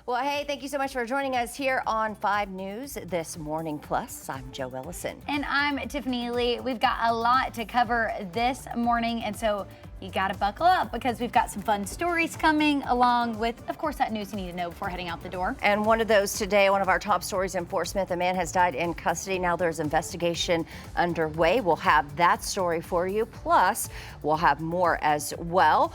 Well, hey, thank you so much for joining us here on 5 News This Morning Plus. I'm Joe Ellison. And I'm Tiffany Lee. We've got a lot to cover this morning, and so you got to buckle up because we've got some fun stories coming along with, of course, that news you need to know before heading out the door. And one of those today, one of our top stories in Fort Smith, a man has died in custody. Now there's investigation underway. We'll have that story for you. Plus, we'll have more as well.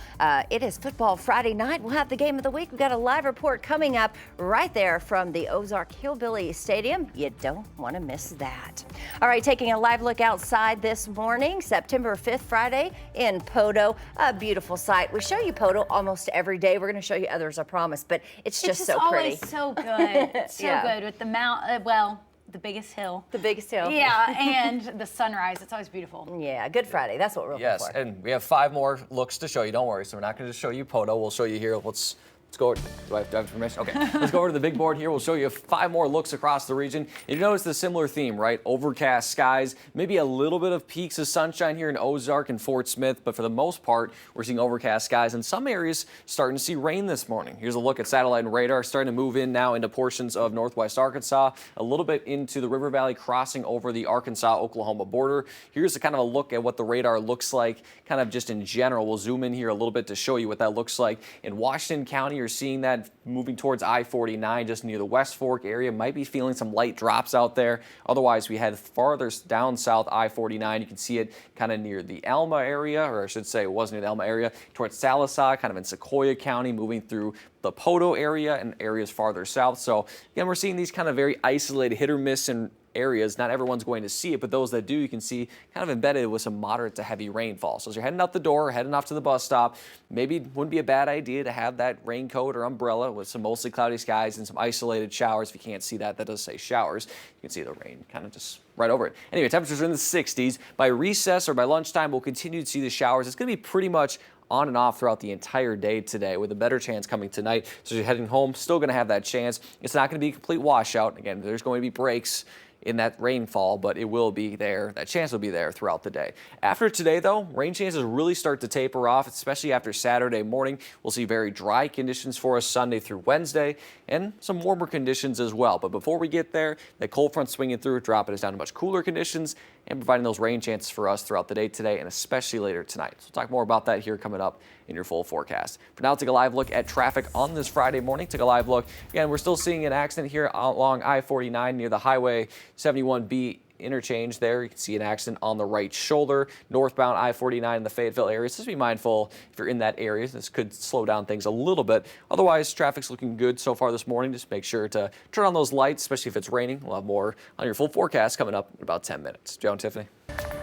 It is Football Friday night. We'll have the game of the week. We've got a live report coming up right there from the Ozark Hillbilly Stadium. You don't want to miss that. All right, taking a live look outside this morning, September 5th, Friday in Poteau. A beautiful sight. We show you Poteau almost every day. We're going to show you others, I promise, but it's just so pretty. It's so good. It's so good with the the biggest hill. The biggest hill. Yeah, and the sunrise. It's always beautiful. Yeah, Good Friday. That's what we're looking for. Yes, and we have 5 more looks to show you. Don't worry. So we're not going to just show you Poteau. We'll show you here. Let's go. Do I have permission? Okay. Let's go over to the big board here. We'll show you 5 more looks across the region. And you notice the similar theme, right? Overcast skies, maybe a little bit of peaks of sunshine here in Ozark and Fort Smith, but for the most part, we're seeing overcast skies. In some areas, starting to see rain this morning. Here's a look at satellite and radar, starting to move in now into portions of northwest Arkansas, a little bit into the River Valley, crossing over the Arkansas-Oklahoma border. Here's a kind of a look at what the radar looks like, kind of just in general. We'll zoom in here a little bit to show you what that looks like. In Washington County, you're seeing that moving towards I-49 just near the West Fork area. Might be feeling some light drops out there. Otherwise, we head farther down south I-49. You can see it kind of near the Alma area, or I should say it was near the Alma area, towards Sallisaw, kind of in Sequoia County, moving through the Poteau area and areas farther south. So again, we're seeing these kind of very isolated hit or miss in areas. Not everyone's going to see it, but those that do, you can see kind of embedded with some moderate to heavy rainfall. So as you're heading out the door, heading off to the bus stop, maybe it wouldn't be a bad idea to have that raincoat or umbrella with some mostly cloudy skies and some isolated showers. If you can't see that, that does say showers. You can see the rain kind of just right over it. Anyway, temperatures are in the 60s. By recess or by lunchtime, we'll continue to see the showers. It's going to be pretty much on and off throughout the entire day today, with a better chance coming tonight. So as you're heading home, still going to have that chance. It's not going to be a complete washout. Again, there's going to be breaks in that rainfall, but it will be there. That chance will be there throughout the day. After today, though, rain chances really start to taper off, especially after Saturday morning. We'll see very dry conditions for us Sunday through Wednesday, and some warmer conditions as well. But before we get there, the cold front swinging through, dropping us down to much cooler conditions and providing those rain chances for us throughout the day today and especially later tonight. So we'll talk more about that here coming up in your full forecast. For now, take a live look at traffic on this Friday morning. Take a live look. Again, we're still seeing an accident here along I-49 near the Highway 71B interchange there. You can see an accident on the right shoulder, northbound I-49 in the Fayetteville area. So just be mindful if you're in that area. This could slow down things a little bit. Otherwise, traffic's looking good so far this morning. Just make sure to turn on those lights, especially if it's raining. We'll have more on your full forecast coming up in about 10 minutes. Joe and Tiffany.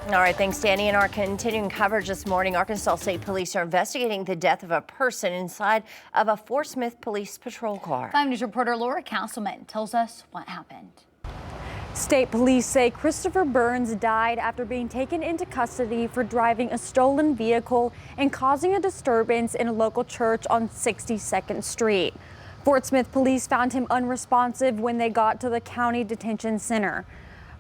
All right, thanks, Danny. In our continuing coverage this morning, Arkansas State Police are investigating the death of a person inside of a Fort Smith Police patrol car. 5 News reporter Laura Castleman tells us what happened. State police say Christopher Burns died after being taken into custody for driving a stolen vehicle and causing a disturbance in a local church on 62nd Street. Fort Smith police found him unresponsive when they got to the county detention center.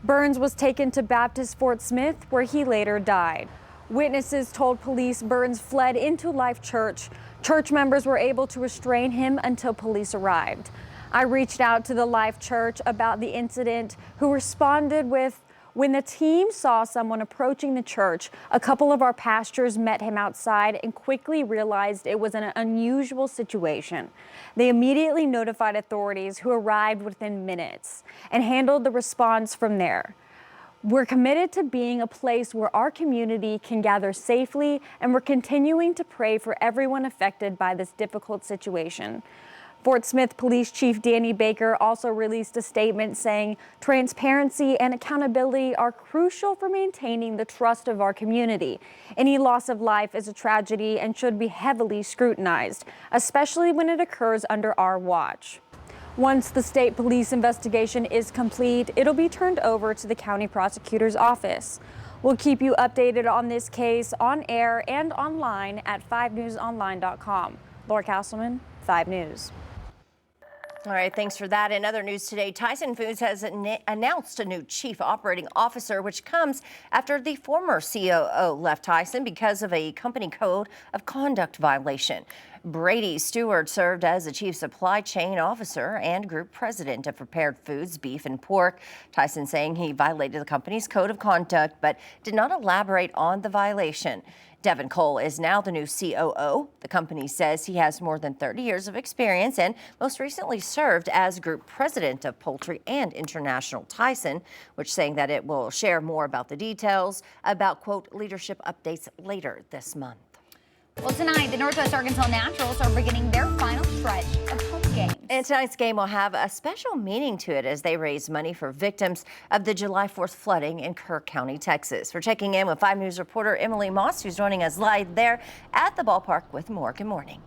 Burns was taken to Baptist Fort Smith, where he later died. Witnesses told police Burns fled into Life Church. Church members were able to restrain him until police arrived. I reached out to the Life Church about the incident, who responded with, "When the team saw someone approaching the church, a couple of our pastors met him outside and quickly realized it was an unusual situation. They immediately notified authorities, who arrived within minutes and handled the response from there. We're committed to being a place where our community can gather safely, and we're continuing to pray for everyone affected by this difficult situation." Fort Smith Police Chief Danny Baker also released a statement saying transparency and accountability are crucial for maintaining the trust of our community. Any loss of life is a tragedy and should be heavily scrutinized, especially when it occurs under our watch. Once the state police investigation is complete, it'll be turned over to the county prosecutor's office. We'll keep you updated on this case on air and online at 5newsonline.com. Laura Castleman, 5 News. All right, thanks for that. In other news today, Tyson Foods has announced a new chief operating officer, which comes after the former COO left Tyson because of a company code of conduct violation. Brady Stewart served as the chief supply chain officer and group president of prepared foods, beef and pork. Tyson saying he violated the company's code of conduct, but did not elaborate on the violation. Devin Cole is now the new COO. The company says he has more than 30 years of experience and most recently served as group president of Poultry and International Tyson, which saying that it will share more about the details about, quote, leadership updates later this month. Well, tonight, the Northwest Arkansas Naturals are beginning their final stretch of home games. And tonight's game will have a special meaning to it as they raise money for victims of the July 4th flooding in Kerr County, Texas. We're checking in with 5 News reporter Emily Moss, who's joining us live there at the ballpark with more. Good morning.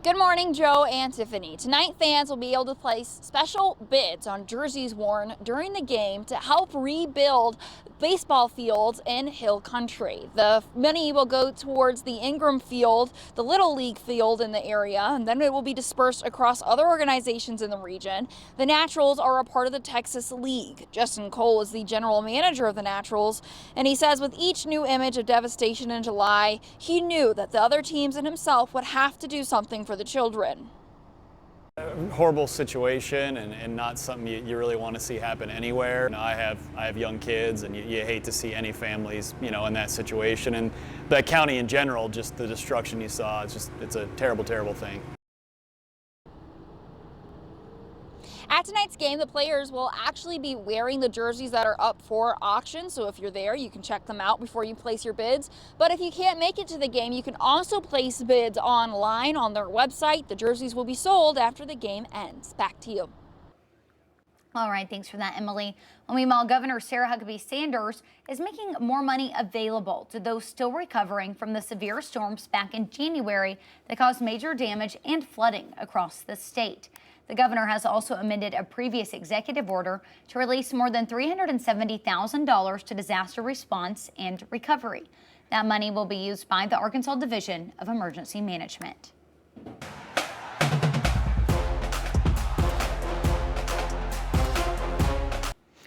Good morning, Joe and Tiffany. Tonight, fans will be able to place special bids on jerseys worn during the game to help rebuild baseball fields in Hill Country. The money will go towards the Ingram Field, the Little League field in the area, and then it will be dispersed across other organizations in the region. The Naturals are a part of the Texas League. Justin Cole is the general manager of the Naturals, and he says with each new image of devastation in July, he knew that the other teams and himself would have to do something for the children. Horrible situation and not something you really want to see happen anywhere. You know, I have young kids, and you hate to see any families, you know, in that situation. And the county in general, just the destruction you saw, it's a terrible, terrible thing. At tonight's game, the players will actually be wearing the jerseys that are up for auction. So if you're there, you can check them out before you place your bids. But if you can't make it to the game, you can also place bids online on their website. The jerseys will be sold after the game ends. Back to you. All right, thanks for that, Emily. Well, meanwhile, Governor Sarah Huckabee Sanders is making more money available to those still recovering from the severe storms back in January that caused major damage and flooding across the state. The governor has also amended a previous executive order to release more than $370,000 to disaster response and recovery. That money will be used by the Arkansas Division of Emergency Management.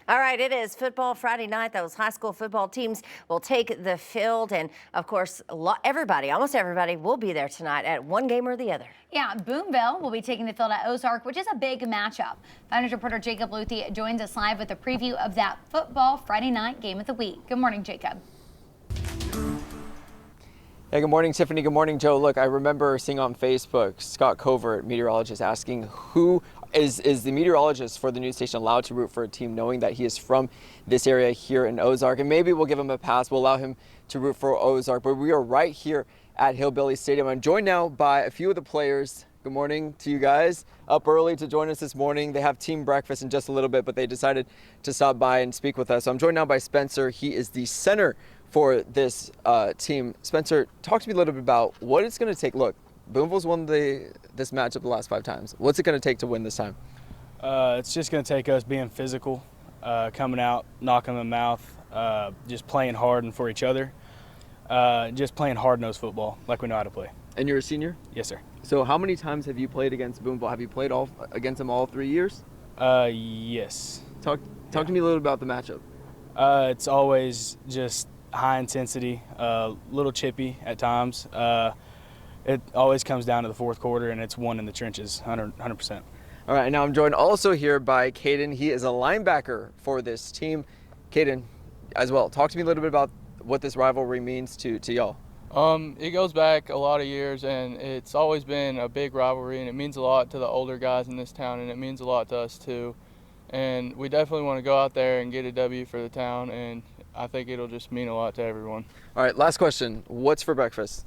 All right, it is football Friday night. Those high school football teams will take the field. And, of course, almost everybody will be there tonight at one game or the other. Yeah, Boonville will be taking the field at Ozark, which is a big matchup. 5 News reporter Jacob Luthi joins us live with a preview of that football Friday night game of the week. Good morning, Jacob. Hey, good morning, Tiffany. Good morning, Joe. Look, I remember seeing on Facebook, Scott Covert, meteorologist, asking who is the meteorologist for the news station allowed to root for a team knowing that he is from this area here in Ozark. And maybe we'll give him a pass. We'll allow him to root for Ozark. But we are right here at Hillbilly Stadium. I'm joined now by a few of the players. Good morning to you guys. Up early to join us this morning. They have team breakfast in just a little bit, but they decided to stop by and speak with us. So I'm joined now by Spencer. He is the center for this team. Spencer, talk to me a little bit about what it's going to take. Look, Boonville's won this matchup the last 5 times. What's it going to take to win this time? It's just going to take us being physical, coming out, knocking them mouth, just playing hard and for each other, just playing hard-nosed football like we know how to play. And you're a senior? Yes, sir. So how many times have you played against Boonville? Have you played against them all 3 years? Yes. Talk to me a little about the matchup. It's always just high intensity, little chippy at times. It always comes down to the fourth quarter, and it's won in the trenches, 100%. All right, now I'm joined also here by Caden. He is a linebacker for this team. Caden, as well, talk to me a little bit about what this rivalry means to y'all. It goes back a lot of years, and it's always been a big rivalry, and it means a lot to the older guys in this town, and it means a lot to us too. And we definitely want to go out there and get a W for the town, and I think it'll just mean a lot to everyone. All right, last question. What's for breakfast?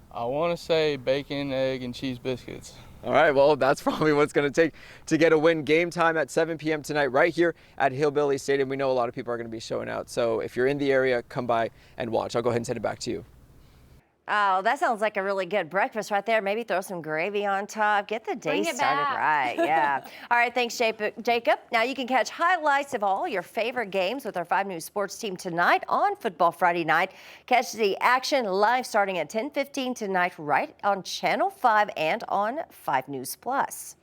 I want to say bacon, egg, and cheese biscuits. All right, well, that's probably what it's going to take to get a win. Game time at 7 p.m. tonight right here at Hillbilly Stadium. We know a lot of people are going to be showing out, so if you're in the area, come by and watch. I'll go ahead and send it back to you. Oh, that sounds like a really good breakfast right there. Maybe throw some gravy on top. Get the day Bring it started back. right. Yeah. All right. Thanks, Jacob. Now you can catch highlights of all your favorite games with our 5 News Sports team tonight on Football Friday night. Catch the action live starting at 10:15 tonight right on Channel 5 and on 5 News Plus.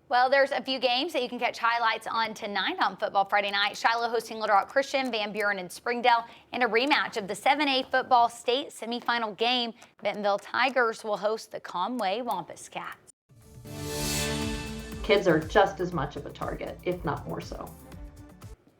Well, there's a few games that you can catch highlights on tonight on Football Friday night. Shiloh hosting Little Rock Christian, Van Buren and Springdale, and a rematch of the 7A football state semifinal game. Bentonville Tigers will host the Conway Wampus Cats. Kids are just as much of a target, if not more so.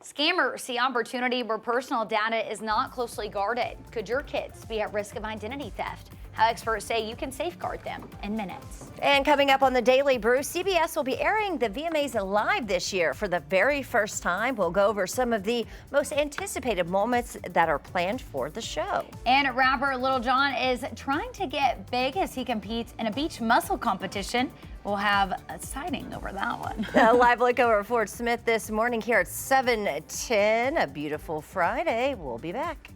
Scammers see opportunity where personal data is not closely guarded. Could your kids be at risk of identity theft? How experts say you can safeguard them in minutes. And coming up on the Daily Brew, CBS will be airing the VMAs live this year for the very first time. We'll go over some of the most anticipated moments that are planned for the show. And rapper Lil Jon is trying to get big as he competes in a beach muscle competition. We'll have a sighting over that one. A live look over at Fort Smith this morning here at 7:10. A beautiful Friday. We'll be back.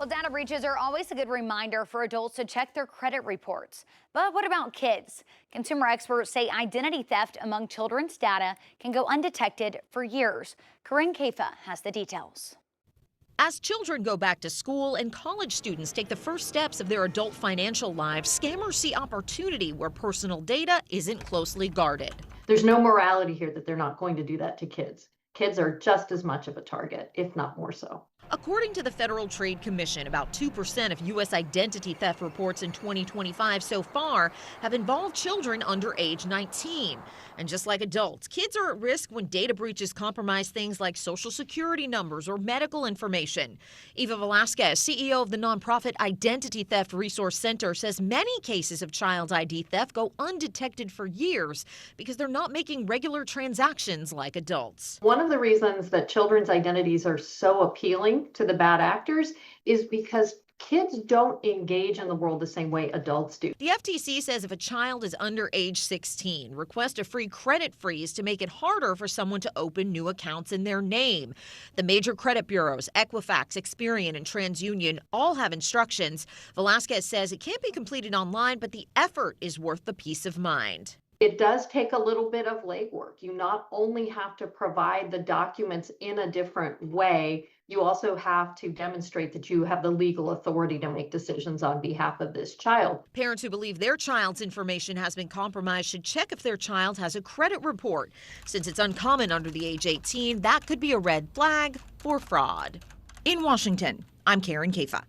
Well, data breaches are always a good reminder for adults to check their credit reports. But what about kids? Consumer experts say identity theft among children's data can go undetected for years. Corinne Kafa has the details. As children go back to school and college students take the first steps of their adult financial lives, scammers see opportunity where personal data isn't closely guarded. There's no morality here that they're not going to do that to kids. Kids are just as much of a target, if not more so. According to the Federal Trade Commission, about 2% of U.S. identity theft reports in 2025 so far have involved children under age 19. And just like adults, kids are at risk when data breaches compromise things like social security numbers or medical information. Eva Velasquez, CEO of the nonprofit Identity Theft Resource Center, says many cases of child ID theft go undetected for years because they're not making regular transactions like adults. One of the reasons that children's identities are so appealing to the bad actors is because kids don't engage in the world the same way adults do. The FTC says if a child is under age 16, request a free credit freeze to make it harder for someone to open new accounts in their name. The major credit bureaus, Equifax, Experian, and TransUnion, all have instructions. Velasquez says it can't be completed online, but the effort is worth the peace of mind. It does take a little bit of legwork. You not only have to provide the documents in a different way, you also have to demonstrate that you have the legal authority to make decisions on behalf of this child. Parents who believe their child's information has been compromised should check if their child has a credit report. Since it's uncommon under the age 18, that could be a red flag for fraud. In Washington, I'm Karen Kafa.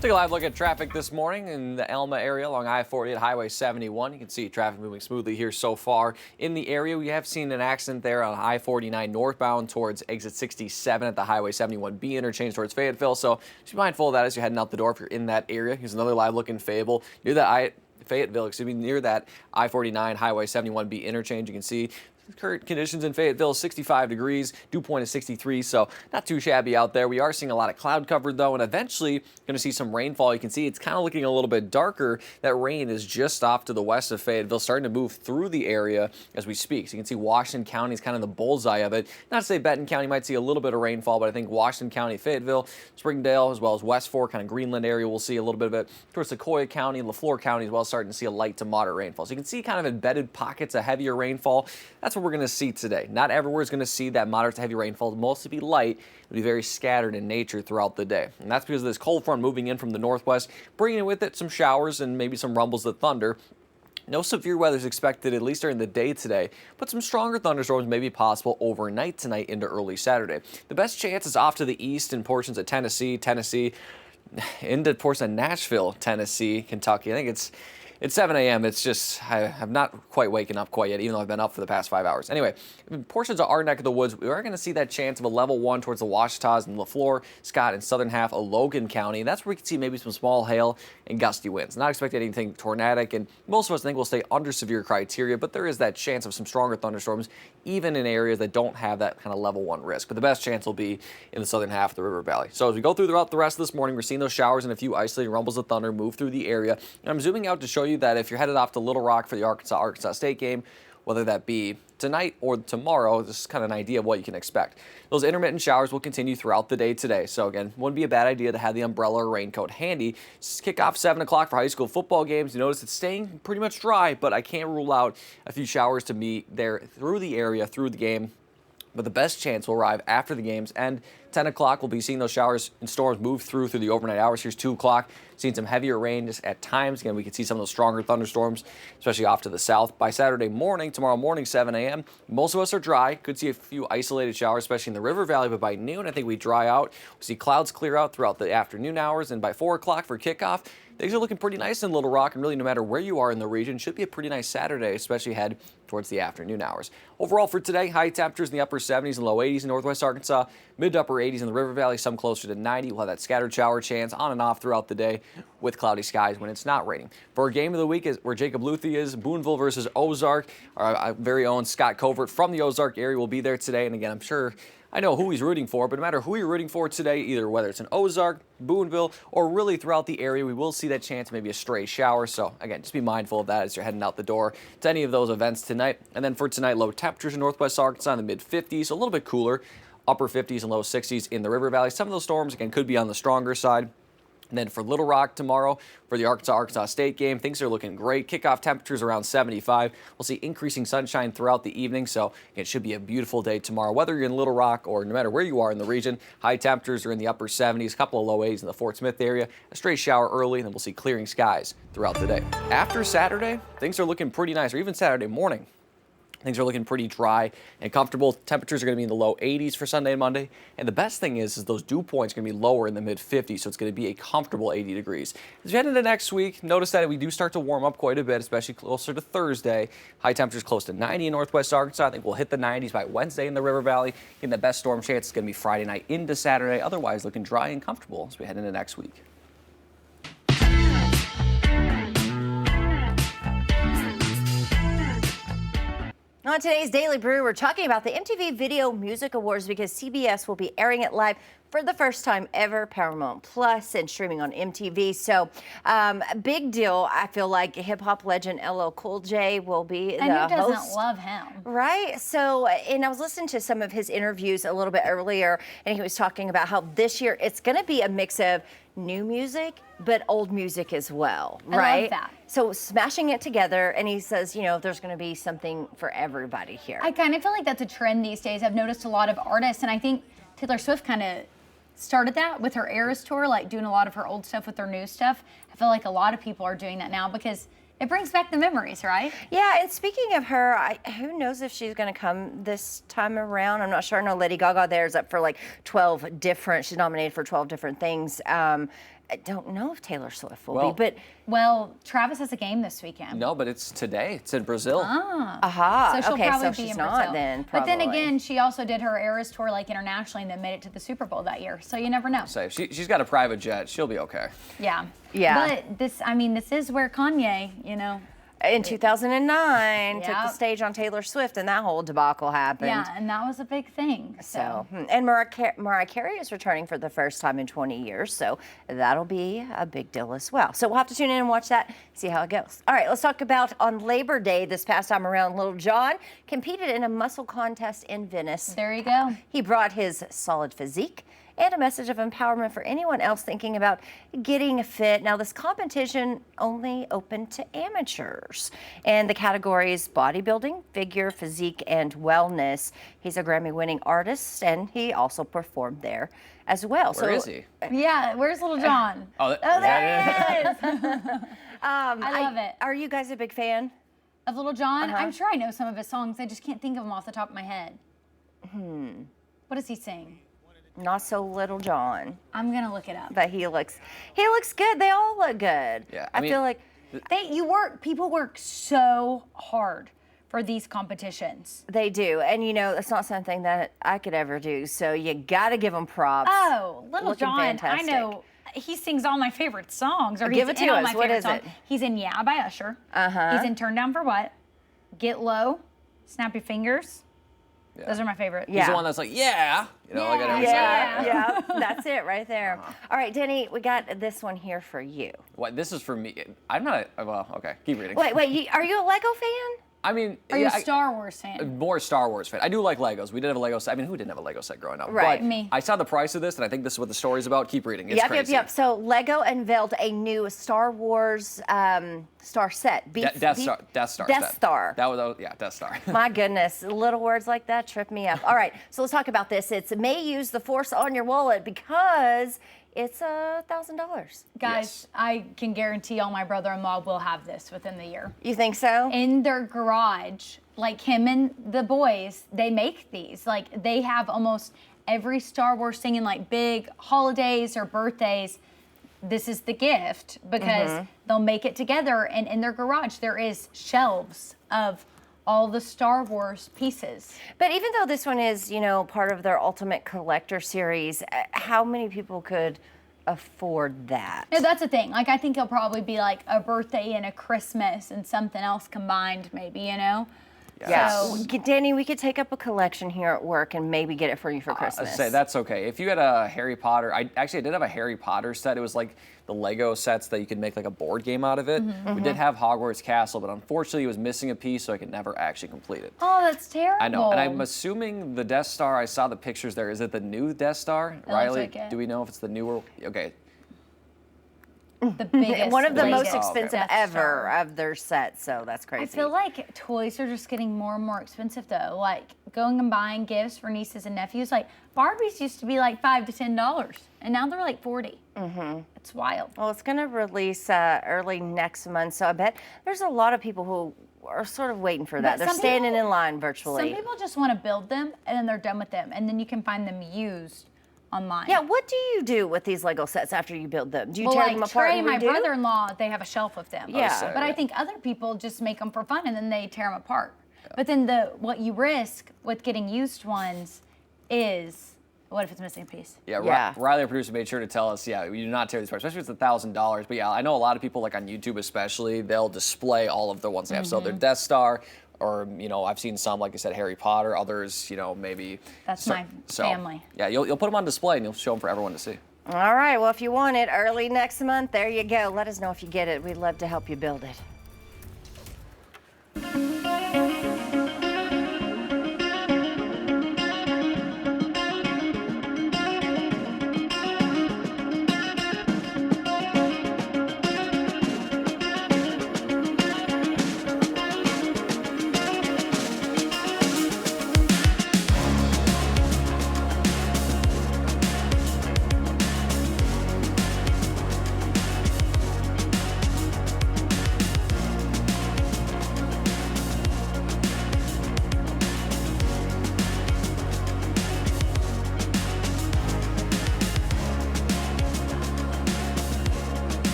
Take a live look at traffic this morning in the Elma area along I-40 at Highway 71. You can see traffic moving smoothly here so far in the area. We have seen an accident there on I-49 northbound towards exit 67 at the Highway 71B interchange towards Fayetteville. So just be mindful of that as you're heading out the door if you're in that area. Here's another live look in Fayetteville near that near that I-49 Highway 71B interchange. You can see current conditions in Fayetteville, 65 degrees, dew point is 63, so not too shabby out there. We are seeing a lot of cloud cover though, and eventually going to see some rainfall. You can see it's kind of looking a little bit darker. That rain is just off to the west of Fayetteville, starting to move through the area as we speak. So you can see Washington County is kind of the bullseye of it. Not to say Benton County might see a little bit of rainfall, but I think Washington County, Fayetteville, Springdale, as well as West Fork, kind of Greenland area, we'll see a little bit of it. Towards Sequoia County, LaFleur County as well, starting to see a light to moderate rainfall. So you can see kind of embedded pockets of heavier rainfall. That's what we're going to see today. Not everywhere is going to see that moderate to heavy rainfall. It'll mostly be light. It'll be very scattered in nature throughout the day. And that's because of this cold front moving in from the northwest, bringing with it some showers and maybe some rumbles of thunder. No severe weather is expected, at least during the day today, but some stronger thunderstorms may be possible overnight tonight into early Saturday. The best chance is off to the east in portions of Tennessee, into portions of Nashville, Tennessee, Kentucky. I think it's 7 a.m. It's just, I'm not quite waking up quite yet, even though I've been up for the past 5 hours. Anyway, in portions of our neck of the woods, we are going to see that chance of a level 1 towards the Ouachitas and LaFleur, Scott, and southern half of Logan County. That's where we can see maybe some small hail and gusty winds. Not expecting anything tornadic, and most of us think we'll stay under severe criteria, but there is that chance of some stronger thunderstorms, even in areas that don't have that kind of level 1 risk. But the best chance will be in the southern half of the river valley. So as we go throughout the rest of this morning, we're seeing those showers and a few isolated rumbles of thunder move through the area. And I'm zooming out to show you that if you're headed off to Little Rock for the Arkansas State game, whether that be tonight or tomorrow, this is kind of an idea of what you can expect. Those intermittent showers will continue throughout the day today. So again, wouldn't be a bad idea to have the umbrella or raincoat handy. Kick off 7 o'clock for high school football games. You notice it's staying pretty much dry, but I can't rule out a few showers to be there through the area, through the game. But the best chance will arrive after the games, and 10 o'clock we'll be seeing those showers and storms move through the overnight hours. Here's 2 o'clock, seeing some heavier rain just at times. Again, we can see some of those stronger thunderstorms, especially off to the south. By Saturday morning, tomorrow morning, 7 a.m., most of us are dry. Could see a few isolated showers, especially in the river valley, but by noon, I think we dry out. We'll see clouds clear out throughout the afternoon hours, and by 4 o'clock for kickoff, things are looking pretty nice in Little Rock, and really no matter where you are in the region, should be a pretty nice Saturday, especially head towards the afternoon hours. Overall for today, high temperatures in the upper 70s and low 80s in northwest Arkansas, mid to upper 80s in the river valley, some closer to 90. We'll have that scattered shower chance on and off throughout the day with cloudy skies when it's not raining. For our game of the week is where Jacob Luthi is, Boonville versus Ozark. Our very own Scott Covert from the Ozark area will be there today, and again, I'm sure I know who he's rooting for, but no matter who you're rooting for today, either whether it's an Ozark, Boonville, or really throughout the area, we will see that chance of maybe a stray shower. So again, just be mindful of that as you're heading out the door to any of those events tonight. And then for tonight, low temperatures in northwest Arkansas in the mid 50s, a little bit cooler, upper 50s and low 60s in the river valley. Some of those storms, again, could be on the stronger side. And then for Little Rock tomorrow, for the Arkansas State game, things are looking great. Kickoff temperatures around 75. We'll see increasing sunshine throughout the evening, so it should be a beautiful day tomorrow. Whether you're in Little Rock or no matter where you are in the region, high temperatures are in the upper 70s, a couple of low 80s in the Fort Smith area. A stray shower early, and then we'll see clearing skies throughout the day. After Saturday, things are looking pretty nice, or even Saturday morning. Things are looking pretty dry and comfortable. Temperatures are going to be in the low 80s for Sunday and Monday. And the best thing is those dew points are going to be lower in the mid 50s, so it's going to be a comfortable 80 degrees. As we head into next week, notice that we do start to warm up quite a bit, especially closer to Thursday. High temperatures close to 90 in northwest Arkansas. I think we'll hit the 90s by Wednesday in the River Valley. Getting the best storm chance is going to be Friday night into Saturday. Otherwise, looking dry and comfortable as we head into next week. On today's Daily Brew, we're talking about the MTV Video Music Awards because CBS will be airing it live for the first time ever, Paramount Plus, and streaming on MTV. So, big deal. I feel like hip hop legend LL Cool J will be the host. And who doesn't love him? Right. So, and I was listening to some of his interviews a little bit earlier, and he was talking about how this year it's going to be a mix of new music, but old music as well, I love right? that. So smashing it together, and he says, you know, there's going to be something for everybody here. I kind of feel like that's a trend these days. I've noticed a lot of artists, and I think Taylor Swift kind of started that with her Eras tour, like doing a lot of her old stuff with her new stuff. I feel like a lot of people are doing that now because it brings back the memories, right? Yeah, and speaking of her, who knows if she's going to come this time around? I'm not sure. I know Lady Gaga there is up for like 12 different, she's nominated for 12 different things. I don't know if Taylor Swift will be, but... Well, Travis has a game this weekend. No, but it's today. It's in Brazil. Aha. So she'll Okay, probably so be she's in not Brazil. then, But then probably. again, she also did her Eras tour like internationally and then made it to the Super Bowl that year. So you never know. So she's got a private jet. She'll be okay. Yeah. Yeah. But this is where Kanye, you know. In 2009, took the Yep. stage on Taylor Swift, and that whole debacle happened. Yeah, and that was a big thing. So, and Mariah Carey is returning for the first time in 20 years, so that'll be a big deal as well. So we'll have to tune in and watch that, see how it goes. All right, let's talk about on Labor Day this past time around. Little John competed in a muscle contest in Venice. There you go. He brought his solid physique and a message of empowerment for anyone else thinking about getting fit. Now, this competition only open to amateurs, and the categories bodybuilding, figure, physique, and wellness. He's a Grammy-winning artist, and he also performed there as well. Where is he? Yeah, where's Little John? Oh, there he is. I love it. Are you guys a big fan of Little John? I'm sure I know some of his songs. I just can't think of them off the top of my head. What does he sing? Not so Little John. I'm gonna look it up. But he looks good. They all look good. Yeah, I feel like people work so hard for these competitions. they do, and you know it's not something that I could ever do. So you got to give them props. Oh, Little Looking John, fantastic. I know. He sings all my favorite songs. Or Give he's it to in all us. my What favorite is songs. it? He's in Yeah by Usher. He's in Turn Down for What? Get Low, Snap Your Fingers. Yeah. Those are my favorite. He's the one that's like, yeah. You know, like I never say that. Yeah, that's it right there. All right, Denny, we got this one here for you. What? This is for me. I'm not. Well, okay. Keep reading. Wait, are you a Lego fan? I mean, Are you a Star Wars fan? More Star Wars fan. I do like Legos. We did have a Lego set. I mean, who didn't have a Lego set growing up? Right. But Me. I saw the price of this, and I think this is what the story's about. Keep reading. It's crazy. Yep. So Lego unveiled a new Star Wars star set. Death Star. Death Star. That was yeah, Death Star. My goodness, little words like that trip me up. All right, so let's talk about this. It may use the Force on your wallet because it's $1,000. Guys, Yes. I can guarantee all my brother-in-law will have this within the year. You think so? In their garage, like him and the boys, they make these. Like they have almost every Star Wars thing in like big holidays or birthdays. This is the gift because they'll make it together, and in their garage there is shelves of all the Star Wars pieces. But even though this one is, you know, part of their Ultimate Collector series, how many people could afford that? No, that's the thing. Like I think it'll probably be like a birthday and a Christmas and something else combined, maybe, you know? Yeah. So, Danny, we could take up a collection here at work and maybe get it for you for Christmas. Say that's okay. If you had a Harry Potter, I did have a Harry Potter set. It was like the Lego sets that you could make like a board game out of it. We did have Hogwarts Castle, but unfortunately it was missing a piece, so I could never actually complete it. oh, that's terrible. I know, and I'm assuming the Death Star. I saw the pictures there. Is it the new Death Star, Riley? like it. Do we know if it's the newer? Okay. The biggest, One of the most latest expensive Death ever Star. of their sets, so that's crazy. I feel like toys are just getting more and more expensive though. Like going and buying gifts for nieces and nephews. Like Barbies used to be like $5 to $10, and now they're like $40. It's wild. Well, it's going to release early next month, so I bet there's a lot of people who are sort of waiting for that. But They're some standing people- in line virtually. Some people just want to build them and then they're done with them, and then you can find them used online. Yeah, what do you do with these Lego sets after you build them? Do you Well, tear like them apart Trey, and my redo? brother-in-law, they have a shelf of them. Yeah. But I think other people just make them for fun and then they tear them apart. But then what you risk with getting used ones is, what if it's missing a piece? Yeah. Riley, our producer, made sure to tell us, we do not tear these apart, especially if it's $1,000. But yeah, I know a lot of people, like on YouTube especially, they'll display all of the ones they have. So their Death Star, or, you know, I've seen some, like I said, Harry Potter, others, you know, maybe. That's my family. Yeah, you'll put them on display and you'll show them for everyone to see. All right, well, if you want it early next month, there you go. Let us know if you get it. We'd love to help you build it.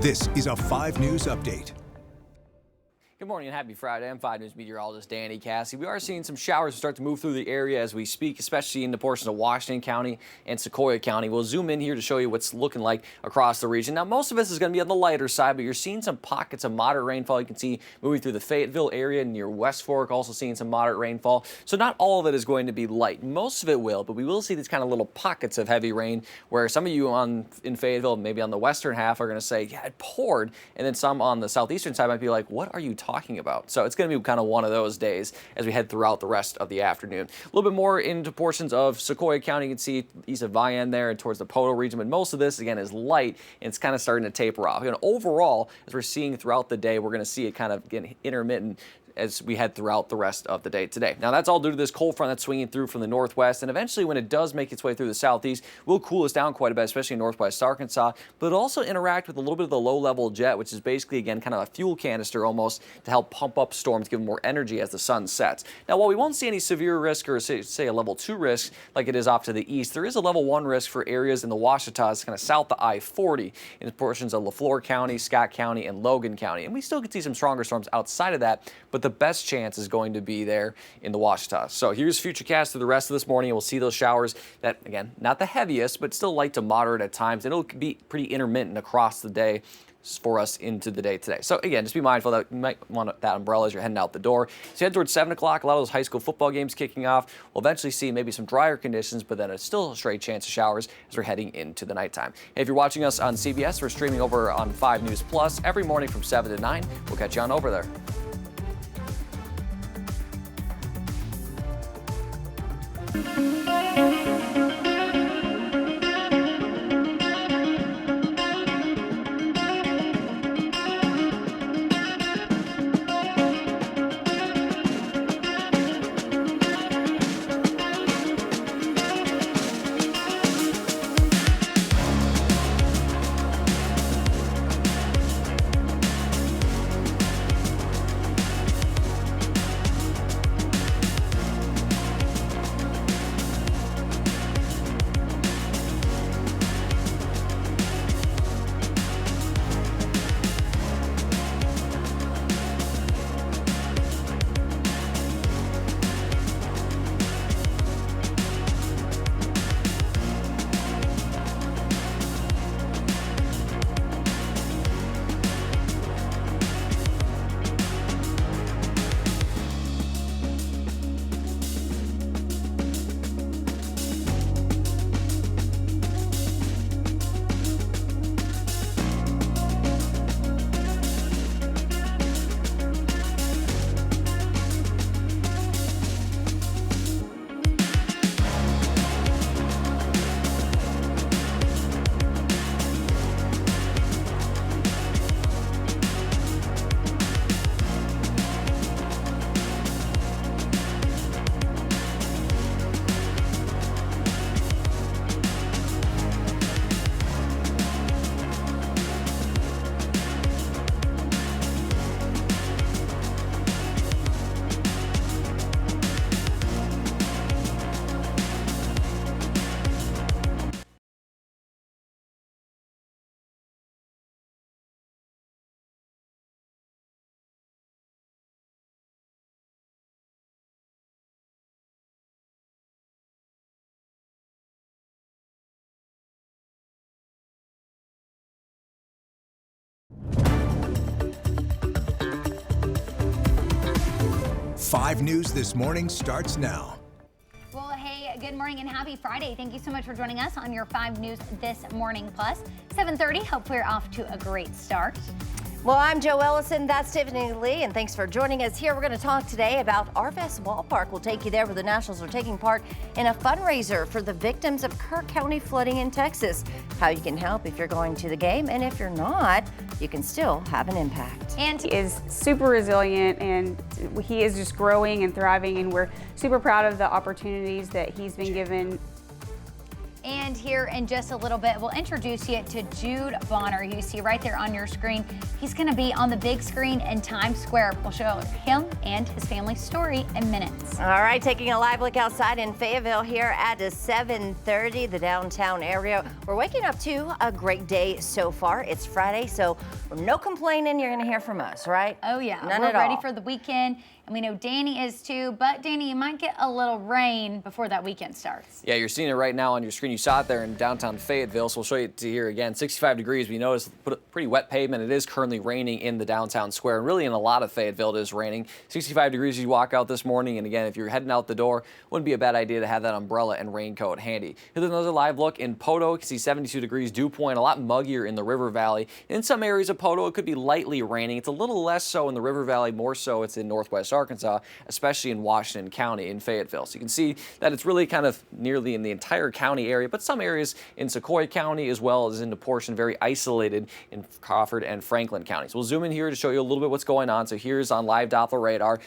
This is a 5 News Update. Good morning and happy Friday. I'm 5 News meteorologist Danny Cassie. We are seeing some showers start to move through the area as we speak, especially in the portions of Washington County and Sequoia County. We'll zoom in here to show you what's looking like across the region. Now, most of this is going to be on the lighter side, but you're seeing some pockets of moderate rainfall. You can see moving through the Fayetteville area near West Fork, also seeing some moderate rainfall. So not all of it is going to be light. Most of it will, but we will see these kind of little pockets of heavy rain where some of you in Fayetteville, maybe on the western half, are going to say, yeah, it poured. And then some on the southeastern side might be like, what are you talking about? So it's going to be kind of one of those days as we head throughout the rest of the afternoon. A little bit more into portions of Sequoia County. You can see east of Vian there and towards the Poto region, but most of this, again, is light, and it's kind of starting to taper off. Overall, as we're seeing throughout the day, we're going to see it kind of get intermittent as we head throughout the rest of the day today. Now, that's all due to this cold front that's swinging through from the northwest, and eventually when it does make its way through the southeast, will cool us down quite a bit, especially in northwest Arkansas, but it'll also interact with a little bit of the low-level jet, which is basically, again, kind of a fuel canister almost to help pump up storms, give them more energy as the sun sets. Now, while we won't see any severe risk or say a level 2 risk like it is off to the east, there is a level 1 risk for areas in the Ouachitas, kind of south of I-40, in portions of LaFleur County, Scott County, and Logan County. And we still could see some stronger storms outside of that, but the best chance is going to be there in the Ouachitas. So here's Futurecast through the rest of this morning, and we'll see those showers that, again, not the heaviest, but still light to moderate at times, and it'll be pretty intermittent across the day for us into the day today. So again, just be mindful that you might want that umbrella as you're heading out the door. So head towards 7 o'clock, a lot of those high school football games kicking off. We'll eventually see maybe some drier conditions, but then it's still a straight chance of showers as we're heading into the nighttime. Hey, if you're watching us on CBS, we're streaming over on 5 News Plus every morning from 7 to 9. We'll catch you on over there. Five News This Morning starts now. Well, hey, good morning and happy Friday. Thank you so much for joining us on your 5 News This Morning Plus. 7:30, hope we're off to a great start. Well, I'm Joe Ellison, that's Tiffany Lee, and thanks for joining us here. We're going to talk today about Arvest Ballpark. We'll take you there where the Nationals are taking part in a fundraiser for the victims of Kirk County flooding in Texas. How you can help if you're going to the game, and if you're not, you can still have an impact. And he is super resilient, and he is just growing and thriving, and we're super proud of the opportunities that he's been given. And here in just a little bit, we'll introduce you to Jude Bonner, who you see right there on your screen. He's going to be on the big screen in Times Square. We'll show him and his family's story in minutes. All right, taking a live look outside in Fayetteville here at 7:30, the downtown area. We're waking up to a great day so far. It's Friday, so no complaining you're going to hear from us, right? Oh, yeah. None We're at ready all. for the weekend, and we know Danny is too. But, Danny, you might get a little rain before that weekend starts. Yeah, you're seeing it right now on your screen. You saw it there in downtown Fayetteville, so we'll show you to here again. 65 degrees. We noticed pretty wet pavement. It is currently raining in the downtown square, and really in a lot of Fayetteville it is raining. 65 degrees as you walk out this morning, and again, if you're heading out the door, wouldn't be a bad idea to have that umbrella and raincoat handy. Here's another live look in Poto. You can see 72 degrees, dew point, a lot muggier in the River Valley. In some areas of Poto, it could be lightly raining. It's a little less so in the River Valley, more so it's in northwest Arkansas, especially in Washington County in Fayetteville. So you can see that it's really kind of nearly in the entire county area, but some areas in Sequoia County as well as in the portion very isolated in Crawford and Franklin counties. We'll zoom in here to show you a little bit what's going on. So here's on live Doppler radar.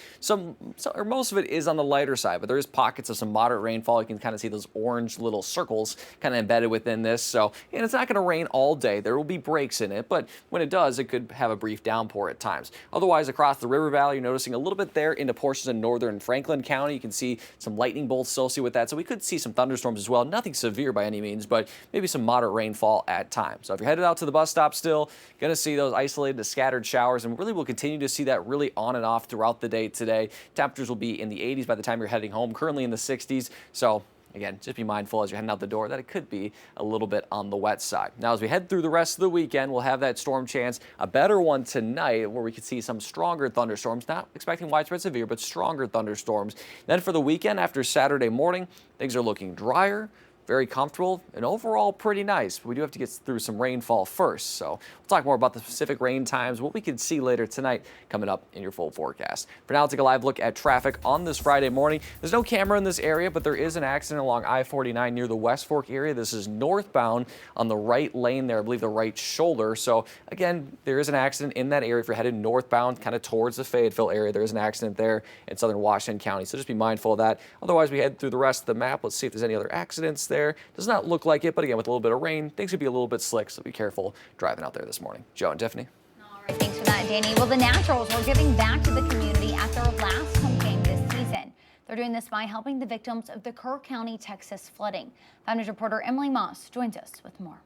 Or most of it is on the lighter side, but there is pockets of some moderate rainfall. You can kind of see those orange little circles kind of embedded within this. So, and it's not going to rain all day. There will be breaks in it, but when it does, it could have a brief downpour at times. Otherwise, across the River Valley, you're noticing a little bit there into portions of northern Franklin County. You can see some lightning bolts associated with that. So we could see some thunderstorms as well. Nothing severe by any means, but maybe some moderate rainfall at times. So if you're headed out to the bus stop still, going to see those isolated to scattered showers, and really we'll continue to see that really on and off throughout the day today. Temperatures will be in the 80s by the time you're heading home, currently in the 60s. So again, just be mindful as you're heading out the door that it could be a little bit on the wet side. Now, as we head through the rest of the weekend, we'll have that storm chance, a better one tonight where we could see some stronger thunderstorms, not expecting widespread severe, but stronger thunderstorms. Then for the weekend after Saturday morning, things are looking drier, very comfortable, and overall pretty nice. We do have to get through some rainfall first, so we'll talk more about the specific rain times, what we could see later tonight coming up in your full forecast. For now, let's take a live look at traffic on this Friday morning. There's no camera in this area, but there is an accident along I-49 near the West Fork area. This is northbound on the right lane there, I believe the right shoulder. So again, there is an accident in that area. If you're headed northbound kind of towards the Fayetteville area, there is an accident there in southern Washington County, so just be mindful of that. Otherwise, we head through the rest of the map. Let's see if there's any other accidents there. Does not look like it, but again, with a little bit of rain, things could be a little bit slick, so be careful driving out there this morning. Joe and Tiffany. All right, thanks for that, Danny. Well, the Naturals are giving back to the community at their last home game this season. They're doing this by helping the victims of the Kerr County, Texas flooding. 5 News reporter Emily Moss joins us with more.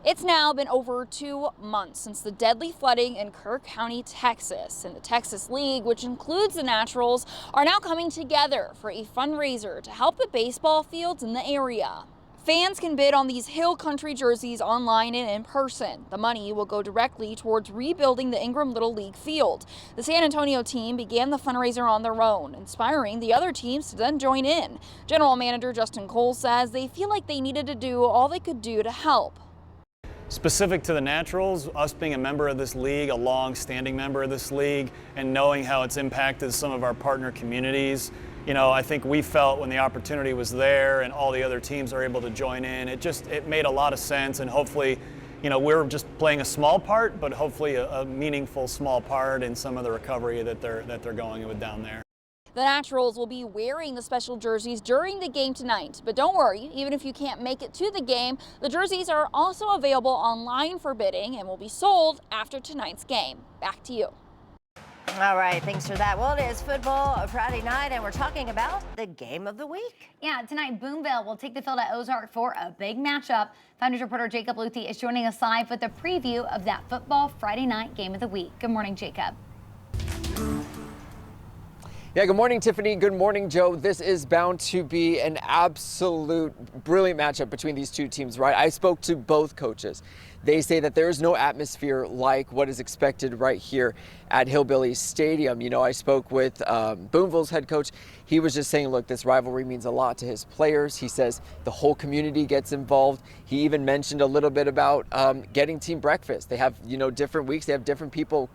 It's now been over 2 months since the deadly flooding in Kerr County, Texas, and the Texas League, which includes the Naturals, are now coming together for a fundraiser to help the baseball fields in the area. Fans can bid on these Hill Country jerseys online and in person. The money will go directly towards rebuilding the Ingram Little League field. The San Antonio team began the fundraiser on their own, inspiring the other teams to then join in. General Manager Justin Cole says they feel like they needed to do all they could do to help. Specific to the Naturals, us being a member of this league, a long-standing member of this league, and knowing how it's impacted some of our partner communities, you know, I think we felt when the opportunity was there and all the other teams are able to join in, it made a lot of sense, and hopefully, you know, we're just playing a small part, but hopefully a meaningful small part in some of the recovery that they're going with down there. The Naturals will be wearing the special jerseys during the game tonight. But don't worry, even if you can't make it to the game, the jerseys are also available online for bidding and will be sold after tonight's game. Back to you. All right, thanks for that. Well, it is football Friday night, and we're talking about the game of the week. Yeah, tonight Boonville will take the field at Ozark for a big matchup. 5 News reporter Jacob Luthi is joining us live with a preview of that football Friday night game of the week. Good morning, Jacob. Yeah, good morning, Tiffany. Good morning, Joe. This is bound to be an absolute brilliant matchup between these two teams, right? I spoke to both coaches. They say that there is no atmosphere like what is expected right here at Hillbilly Stadium. You know, I spoke with Boonville's head coach. He was just saying, look, this rivalry means a lot to his players. He says the whole community gets involved. He even mentioned a little bit about getting team breakfast. They have, you know, different weeks. They have different people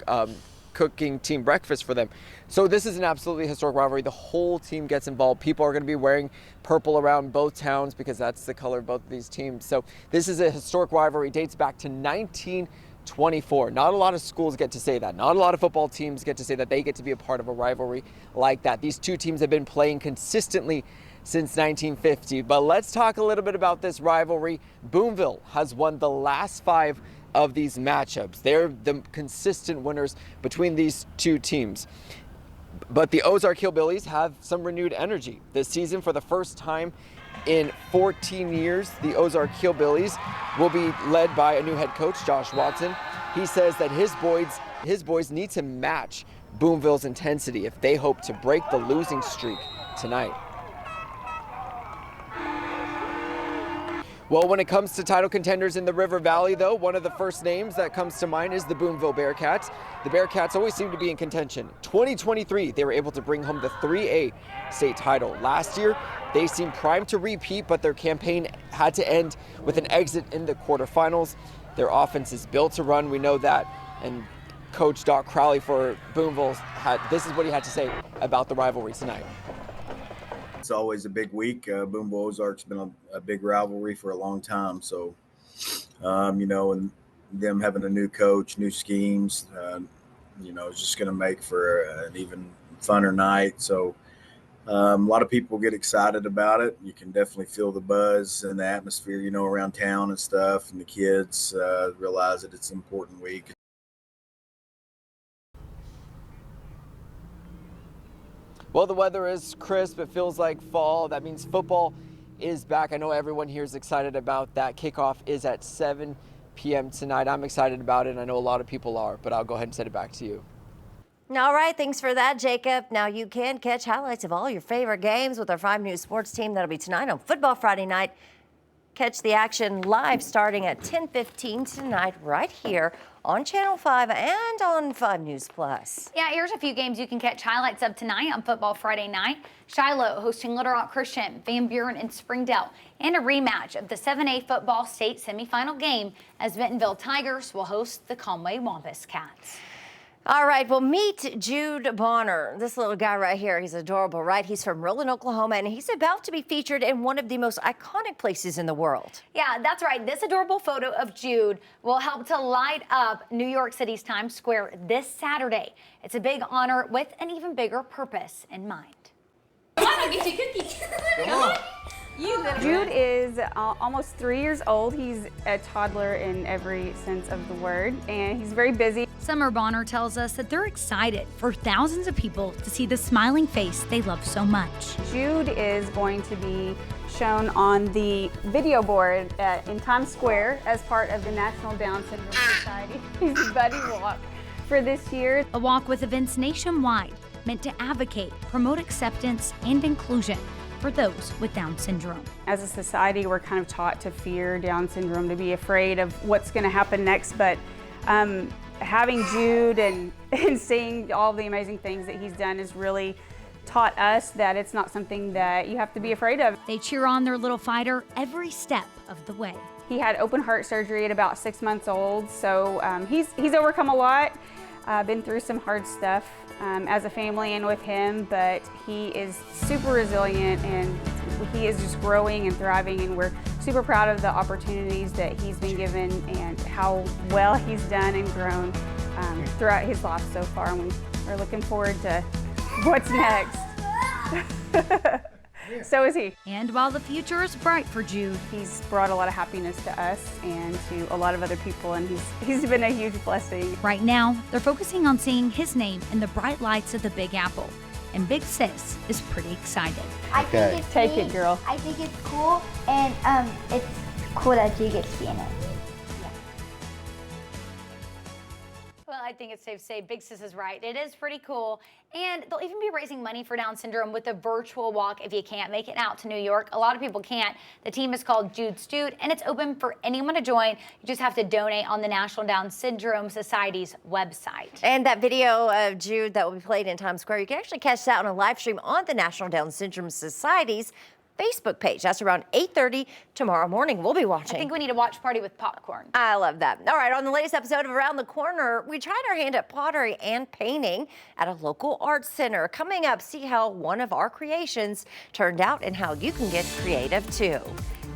cooking team breakfast for them. So this is an absolutely historic rivalry. The whole team gets involved. People are going to be wearing purple around both towns because that's the color of both of these teams. So this is a historic rivalry. Dates back to 19 24. Not a lot of schools get to say that. Not a lot of football teams get to say that they get to be a part of a rivalry like that. These two teams have been playing consistently since 1950. But let's talk a little bit about this rivalry. Boonville has won the last 5 of these matchups. They're the consistent winners between these two teams. But the Ozark Hillbillies have some renewed energy this season. For the first time in 14 years, the Ozark Hillbillies will be led by a new head coach, Josh Watson. He says that his boys need to match Boonville's intensity if they hope to break the losing streak tonight. Well, when it comes to title contenders in the River Valley, though, one of the first names that comes to mind is the Boonville Bearcats. The Bearcats always seem to be in contention. 2023, they were able to bring home the 3A state title. Last year, they seemed primed to repeat, but their campaign had to end with an exit in the quarterfinals. Their offense is built to run, we know that. And Coach Doc Crowley for Boonville, this is what he had to say about the rivalry tonight. It's always a big week. Boonville Ozark's been a big rivalry for a long time. So, and them having a new coach, new schemes, it's just going to make for an even funner night. So, a lot of people get excited about it. You can definitely feel the buzz and the atmosphere, around town and stuff. And the kids realize that it's an important week. Well, the weather is crisp. It feels like fall. That means football is back. I know everyone here is excited about that. Kickoff is at 7 p.m. tonight. I'm excited about it, and I know a lot of people are, but I'll go ahead and send it back to you. All right, thanks for that, Jacob. Now you can catch highlights of all your favorite games with our 5 News Sports team. That'll be tonight on Football Friday night. Catch the action live starting at 10:15 tonight right here on Channel 5 and on 5 News Plus. Yeah, here's a few games you can catch highlights of tonight on Football Friday night. Shiloh hosting Little Rock Christian, Van Buren and Springdale, and a rematch of the 7A football state semifinal game as Bentonville Tigers will host the Conway Wampus Cats. All right, well, meet Jude Bonner. This little guy right here, he's adorable, right? He's from Roland, Oklahoma, and he's about to be featured in one of the most iconic places in the world. Yeah, that's right. This adorable photo of Jude will help to light up New York City's Times Square this Saturday. It's a big honor with an even bigger purpose in mind. Come on, I'll get you cookies. Come on. Jude is almost 3 years old. He's a toddler in every sense of the word, and he's very busy. Summer Bonner tells us that they're excited for thousands of people to see the smiling face they love so much. Jude is going to be shown on the video board in Times Square as part of the National Down Syndrome Society's Buddy Walk for this year. A walk with events nationwide meant to advocate, promote acceptance, and inclusion for those with Down syndrome. As a society, we're kind of taught to fear Down syndrome, to be afraid of what's going to happen next, but having Jude and seeing all the amazing things that he's done has really taught us that it's not something that you have to be afraid of. They cheer on their little fighter every step of the way. He had open heart surgery at about 6 months old, so he's overcome a lot, been through some hard stuff as a family and with him, but he is super resilient and he is just growing and thriving, and we're super proud of the opportunities that he's been given and how well he's done and grown throughout his life so far, and we are looking forward to what's next. So is he. And while the future is bright for Jude, he's brought a lot of happiness to us and to a lot of other people, and he's been a huge blessing. Right now, they're focusing on seeing his name in the bright lights of the Big Apple, and Big Sis is pretty excited. I think it's Take it, girl. I think it's cool, and it's cool that you get to be in it. Well, I think it's safe to say Big Sis is right. It is pretty cool. And they'll even be raising money for Down syndrome with a virtual walk if you can't make it out to New York. A lot of people can't. The team is called Jude's Dude, and it's open for anyone to join. You just have to donate on the National Down Syndrome Society's website. And that video of Jude that will be played in Times Square, you can actually catch that on a live stream on the National Down Syndrome Society's Facebook page. That's around 8:30 tomorrow morning. We'll be watching. I think we need a watch party with popcorn. I love that. All right, on the latest episode of Around the Corner, we tried our hand at pottery and painting at a local arts center. Coming up, see how one of our creations turned out and how you can get creative too.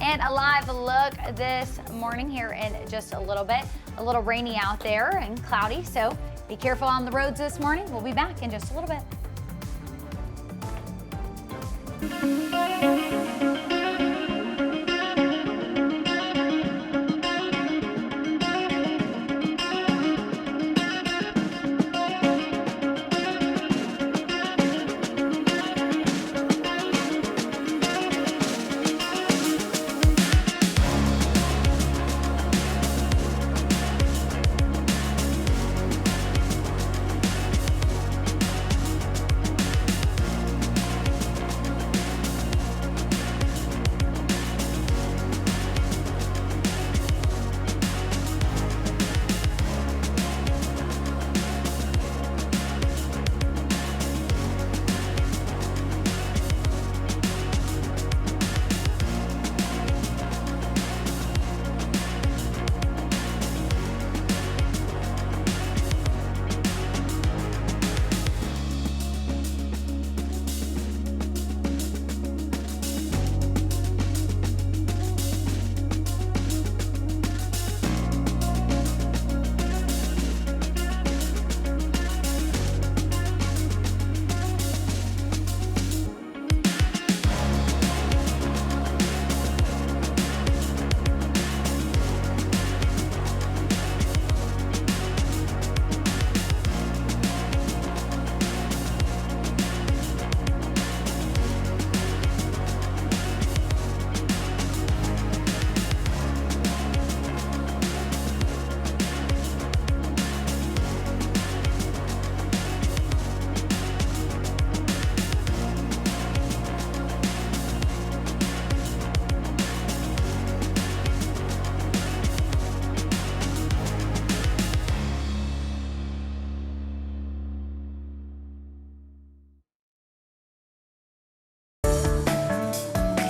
And a live look this morning here in just a little bit. A little rainy out there and cloudy, so be careful on the roads this morning. We'll be back in just a little bit.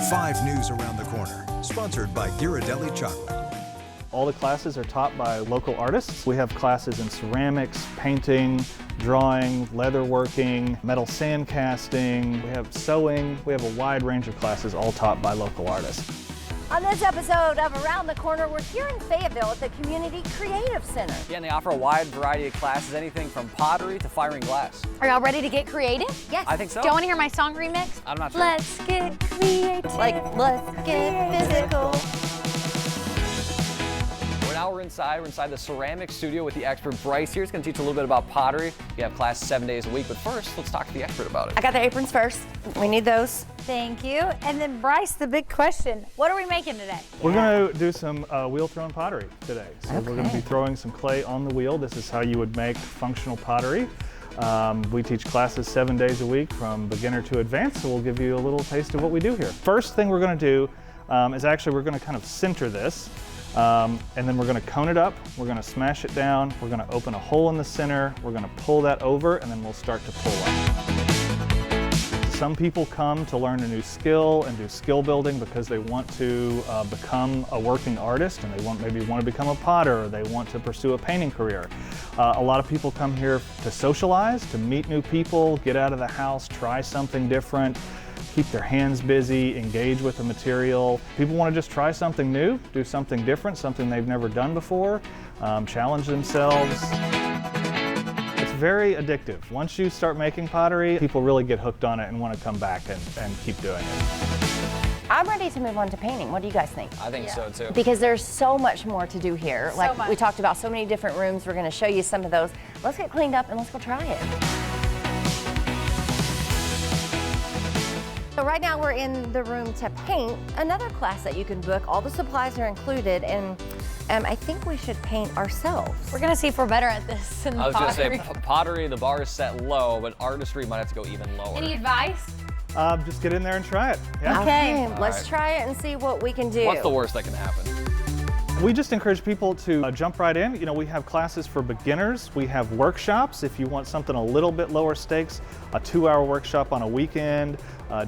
Five News Around the Corner, sponsored by Ghirardelli Chocolate. All the classes are taught by local artists. We have classes in ceramics, painting, drawing, leatherworking, metal sand casting. We have sewing. We have a wide range of classes all taught by local artists. On this episode of Around the Corner, we're here in Fayetteville at the Community Creative Center. Yeah, and they offer a wide variety of classes, anything from pottery to firing glass. Are y'all ready to get creative? Yes. I think so. Do you want to hear my song remix? I'm not sure. Let's get creative. Let's get physical. We're inside the ceramic studio with the expert Bryce here. He's going to teach a little bit about pottery. You have class 7 days a week, but first, let's talk to the expert about it. I got the aprons first. We need those. Thank you. And then Bryce, the big question, what are we making today? We're going to do some wheel thrown pottery today. So we're going to be throwing some clay on the wheel. This is how you would make functional pottery. We teach classes 7 days a week from beginner to advanced, so we'll give you a little taste of what we do here. First thing we're going to do is actually we're going to kind of center this. And then we're going to cone it up, we're going to smash it down, we're going to open a hole in the center, we're going to pull that over, and then we'll start to pull up. Some people come to learn a new skill and do skill building because they want to become a working artist, and they maybe want to become a potter, or they want to pursue a painting career. A lot of people come here to socialize, to meet new people, get out of the house, try something different, keep their hands busy, engage with the material. People want to just try something new, do something different, something they've never done before, challenge themselves. It's very addictive. Once you start making pottery, people really get hooked on it and want to come back and keep doing it. I'm ready to move on to painting. What do you guys think? I think so too. Because there's so much more to do here. So Like much. we talked about so many different rooms. We're going to show you some of those. Let's get cleaned up and let's go try it. So right now we're in the room to paint, another class that you can book. All the supplies are included, and I think we should paint ourselves. We're gonna see if we're better at this than I was going to pottery. say, pottery, the bar is set low, but artistry might have to go even lower. Any advice? Just get in there and try it. Yeah. Okay, All let's right. try it and see what we can do. What's the worst that can happen? We just encourage people to jump right in. You know, we have classes for beginners. We have workshops if you want something a little bit lower stakes. A 2-hour workshop on a weekend.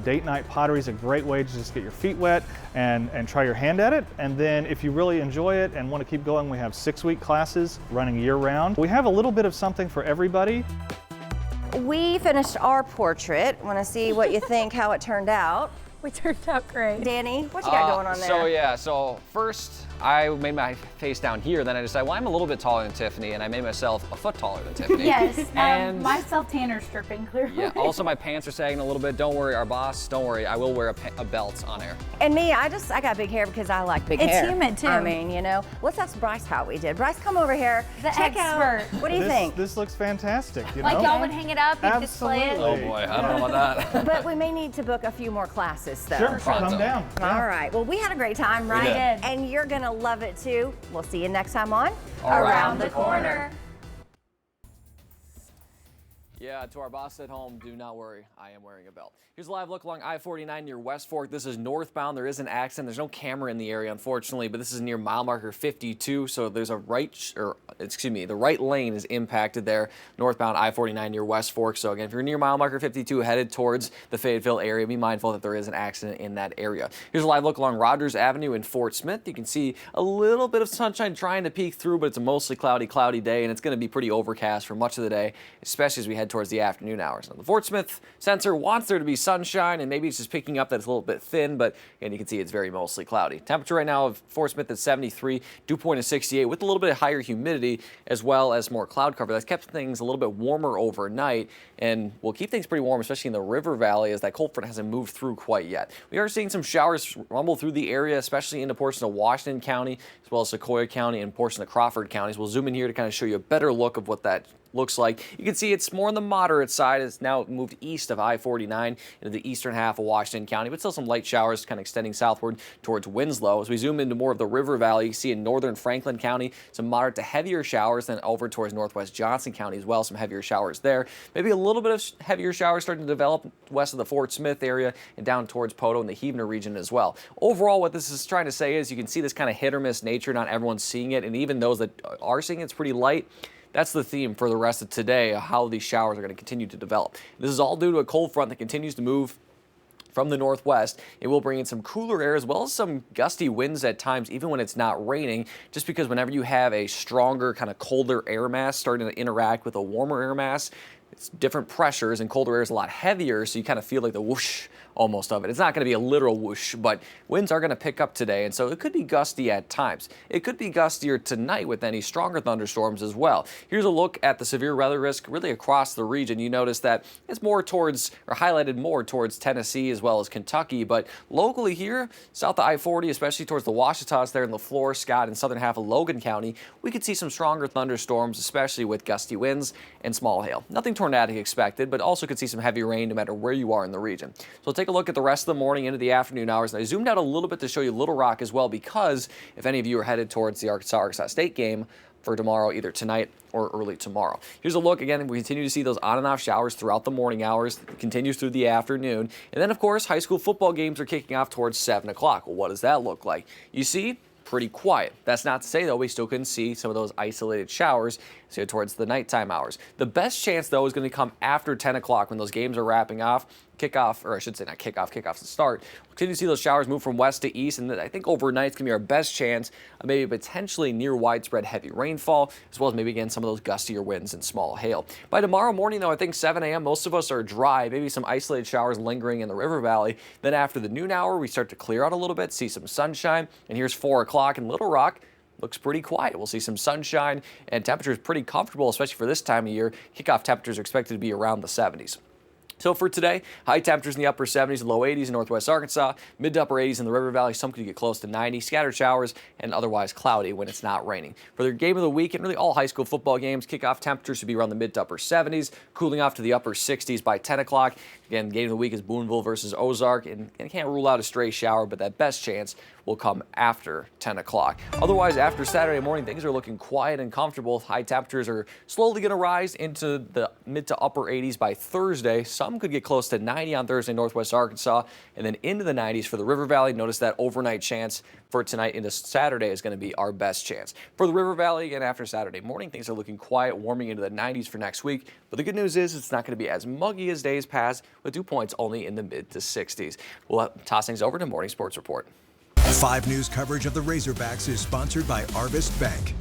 Date night pottery is a great way to just get your feet wet and try your hand at it. And then if you really enjoy it and want to keep going, we have 6-week classes running year-round. We have a little bit of something for everybody. We finished our portrait. Want to see what you think, how it turned out? We turned out great. Danny, what you got going on there? So first I made my face down here, then I decided, well, I'm a little bit taller than Tiffany, and I made myself a foot taller than Tiffany. Yes, and my self-tanner's stripping, clearly. yeah, also my pants are sagging a little bit. Don't worry, our boss, don't worry, I will wear a belt on air. And me, I got big hair because I like big hair. It's humid, too. I mean, you know, let's ask Bryce how we did. Bryce, come over here. The Check expert. out. What do you think? This looks fantastic. You Like know? y'all would hang it up and display it. Oh boy, I don't know about that. But we may need to book a few more classes, though. Sure, come down. All right. Well, we had a great time, right? We did. And you're going to love it, too. We'll see you next time on Around the Corner. Yeah, to our boss at home, do not worry, I am wearing a belt. Here's a live look along I-49 near West Fork. This is northbound. There is an accident. There's no camera in the area, unfortunately, but this is near mile marker 52. So there's a the right lane is impacted there, northbound I-49 near West Fork. So again, if you're near mile marker 52 headed towards the Fayetteville area, be mindful that there is an accident in that area. Here's a live look along Rogers Avenue in Fort Smith. You can see a little bit of sunshine trying to peek through, but it's a mostly cloudy day, and it's going to be pretty overcast for much of the day, especially as we head towards the afternoon hours. Now, the Fort Smith sensor wants there to be sunshine, and maybe it's just picking up that it's a little bit thin, but again, you can see it's very mostly cloudy. Temperature right now of Fort Smith is 73, dew point is 68, with a little bit of higher humidity as well as more cloud cover. That's kept things a little bit warmer overnight, and will keep things pretty warm, especially in the river valley, as that cold front hasn't moved through quite yet. We are seeing some showers rumble through the area, especially into portions of Washington County, as well as Sequoia County and portions of Crawford counties. We'll zoom in here to kind of show you a better look of what that looks like. You can see it's more on the moderate side. It's now moved east of I-49 into the eastern half of Washington County, but still some light showers kind of extending southward towards Winslow. As we zoom into more of the river valley, you see in northern Franklin County some moderate to heavier showers, then over towards northwest Johnson County as well, some heavier showers there. Maybe a little bit of heavier showers starting to develop west of the Fort Smith area and down towards Poto and the Heavener region as well. Overall, what this is trying to say is you can see this kind of hit or miss nature. Not everyone's seeing it, and even those that are seeing it's pretty light. That's the theme for the rest of today, how these showers are going to continue to develop. This is all due to a cold front that continues to move from the northwest. It will bring in some cooler air as well as some gusty winds at times, even when it's not raining, just because whenever you have a stronger kind of colder air mass starting to interact with a warmer air mass, it's different pressures, and colder air is a lot heavier, so you kind of feel like the whoosh almost of it. It's not going to be a literal whoosh, but winds are going to pick up today, and so it could be gusty at times. It could be gustier tonight with any stronger thunderstorms as well. Here's a look at the severe weather risk really across the region. You notice that it's more towards, or highlighted more towards Tennessee as well as Kentucky, but locally here, south of I-40, especially towards the Ouachitas there in LaFleur, Scott, and southern half of Logan County, we could see some stronger thunderstorms, especially with gusty winds and small hail. Nothing tornadic expected, but also could see some heavy rain no matter where you are in the region. So take a look at the rest of the morning into the afternoon hours. And I zoomed out a little bit to show you Little Rock as well, because if any of you are headed towards the Arkansas State game for tomorrow, either tonight or early tomorrow. Here's a look again. We continue to see those on and off showers throughout the morning hours. It continues through the afternoon. And then, of course, high school football games are kicking off towards 7 o'clock. Well, what does that look like? You see, pretty quiet. That's not to say, though, we still couldn't see some of those isolated showers towards the nighttime hours. The best chance, though, is going to come after 10 o'clock when those games are wrapping off. Kickoff, or I should say not kickoff, kickoff's the start. We'll continue to see those showers move from west to east, and I think overnight it's going to be our best chance of maybe potentially near widespread heavy rainfall, as well as maybe again some of those gustier winds and small hail. By tomorrow morning, though, I think 7 a.m., most of us are dry, maybe some isolated showers lingering in the river valley. Then after the noon hour, we start to clear out a little bit, see some sunshine, and here's 4 o'clock in Little Rock. Looks pretty quiet. We'll see some sunshine, and temperatures pretty comfortable, especially for this time of year. Kickoff temperatures are expected to be around the 70s. So for today, high temperatures in the upper 70s and low 80s in northwest Arkansas, mid to upper 80s in the river valley. Some could get close to 90, scattered showers, and otherwise cloudy when it's not raining. For the game of the week, and really all high school football games, kickoff temperatures should be around the mid to upper 70s, cooling off to the upper 60s by 10 o'clock. Again, game of the week is Boonville versus Ozark, and can't rule out a stray shower, but that best chance will come after 10 o'clock. Otherwise, after Saturday morning, things are looking quiet and comfortable. High temperatures are slowly going to rise into the mid to upper 80s by Thursday. Some could get close to 90 on Thursday, northwest Arkansas, and then into the 90s for the River Valley. Notice that overnight chance for tonight into Saturday is going to be our best chance. For the River Valley, again, after Saturday morning, things are looking quiet, warming into the 90s for next week. But the good news is it's not going to be as muggy as days past, with dew points only in the mid to 60s. We'll toss things over to Morning Sports Report. 5 News coverage of the Razorbacks is sponsored by Arvest Bank.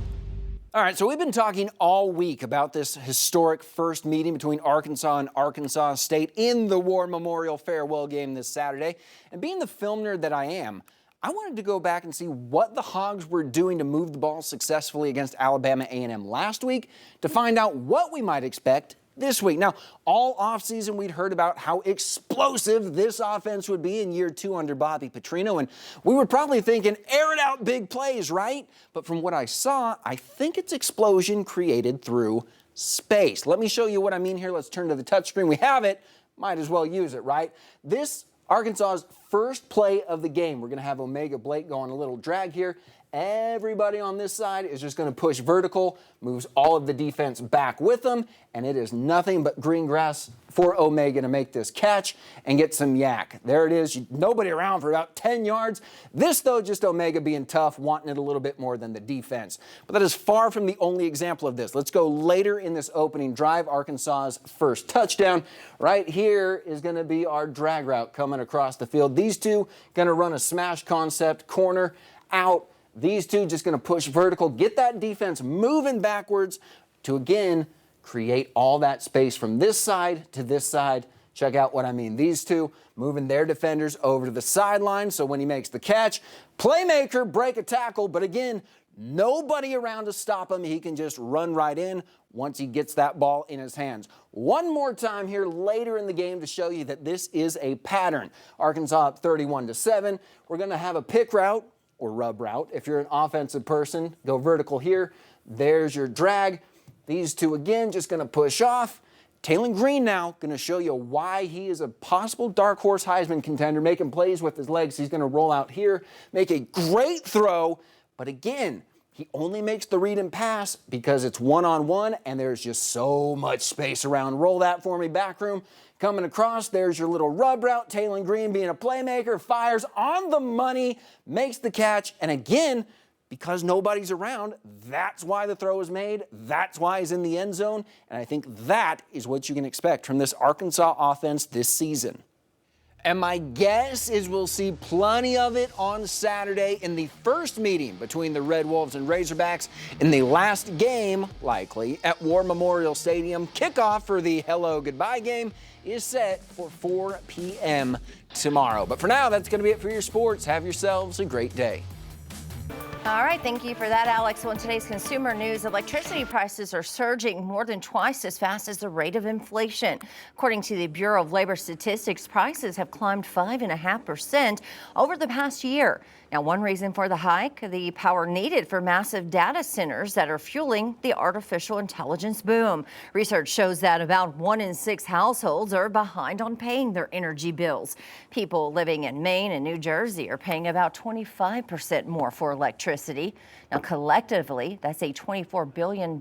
All right, so we've been talking all week about this historic first meeting between Arkansas and Arkansas State in the War Memorial farewell game this Saturday. And being the film nerd that I am, I wanted to go back and see what the Hogs were doing to move the ball successfully against Alabama A&M last week to find out what we might expect this week. Now, all offseason we'd heard about how explosive this offense would be in year 2 under Bobby Petrino, and we were probably thinking air it out big plays, right? But from what I saw, I think it's explosion created through space. Let me show you what I mean here. Let's turn to the touchscreen. We have it. Might as well use it, right? This Arkansas's first play of the game. We're going to have Omega Blake go on a little drag here. Everybody on this side is just going to push vertical, moves all of the defense back with them, and it is nothing but green grass for Omega to make this catch and get some yak. There it is. Nobody around for about 10 yards. This, though, just Omega being tough, wanting it a little bit more than the defense. But that is far from the only example of this. Let's go later in this opening drive, Arkansas's first touchdown. Right here is going to be our drag route coming across the field. These two going to run a smash concept, corner, out. These two just going to push vertical, get that defense moving backwards to, again, create all that space from this side to this side. Check out what I mean. These two moving their defenders over to the sideline, so when he makes the catch, playmaker, break a tackle, but again, nobody around to stop him. He can just run right in once he gets that ball in his hands. One more time here later in the game to show you that this is a pattern. Arkansas up 31-7. We're going to have a pick route, or rub route. If you're an offensive person, go vertical here. There's your drag. These two, again, just going to push off. Taylon Green now going to show you why he is a possible dark horse Heisman contender, making plays with his legs. He's going to roll out here, make a great throw. But again, he only makes the read and pass because it's one-on-one, and there's just so much space around. Roll that for me, back room. Coming across, there's your little rub route. Taylon Green being a playmaker, fires on the money, makes the catch, and again, because nobody's around, that's why the throw is made. That's why he's in the end zone, and I think that is what you can expect from this Arkansas offense this season. And my guess is we'll see plenty of it on Saturday in the first meeting between the Red Wolves and Razorbacks in the last game, likely, at War Memorial Stadium. Kickoff for the hello goodbye game is set for 4 p.m. tomorrow. But for now, that's going to be it for your sports. Have yourselves a great day. All right, thank you for that, Alex. So in today's consumer news, electricity prices are surging more than twice as fast as the rate of inflation. According to the Bureau of Labor Statistics, prices have climbed 5.5% over the past year. Now, one reason for the hike, the power needed for massive data centers that are fueling the artificial intelligence boom. Research shows that about 1 in 6 households are behind on paying their energy bills. People living in Maine and New Jersey are paying about 25% more for electricity. Now, collectively, that's a $24 billion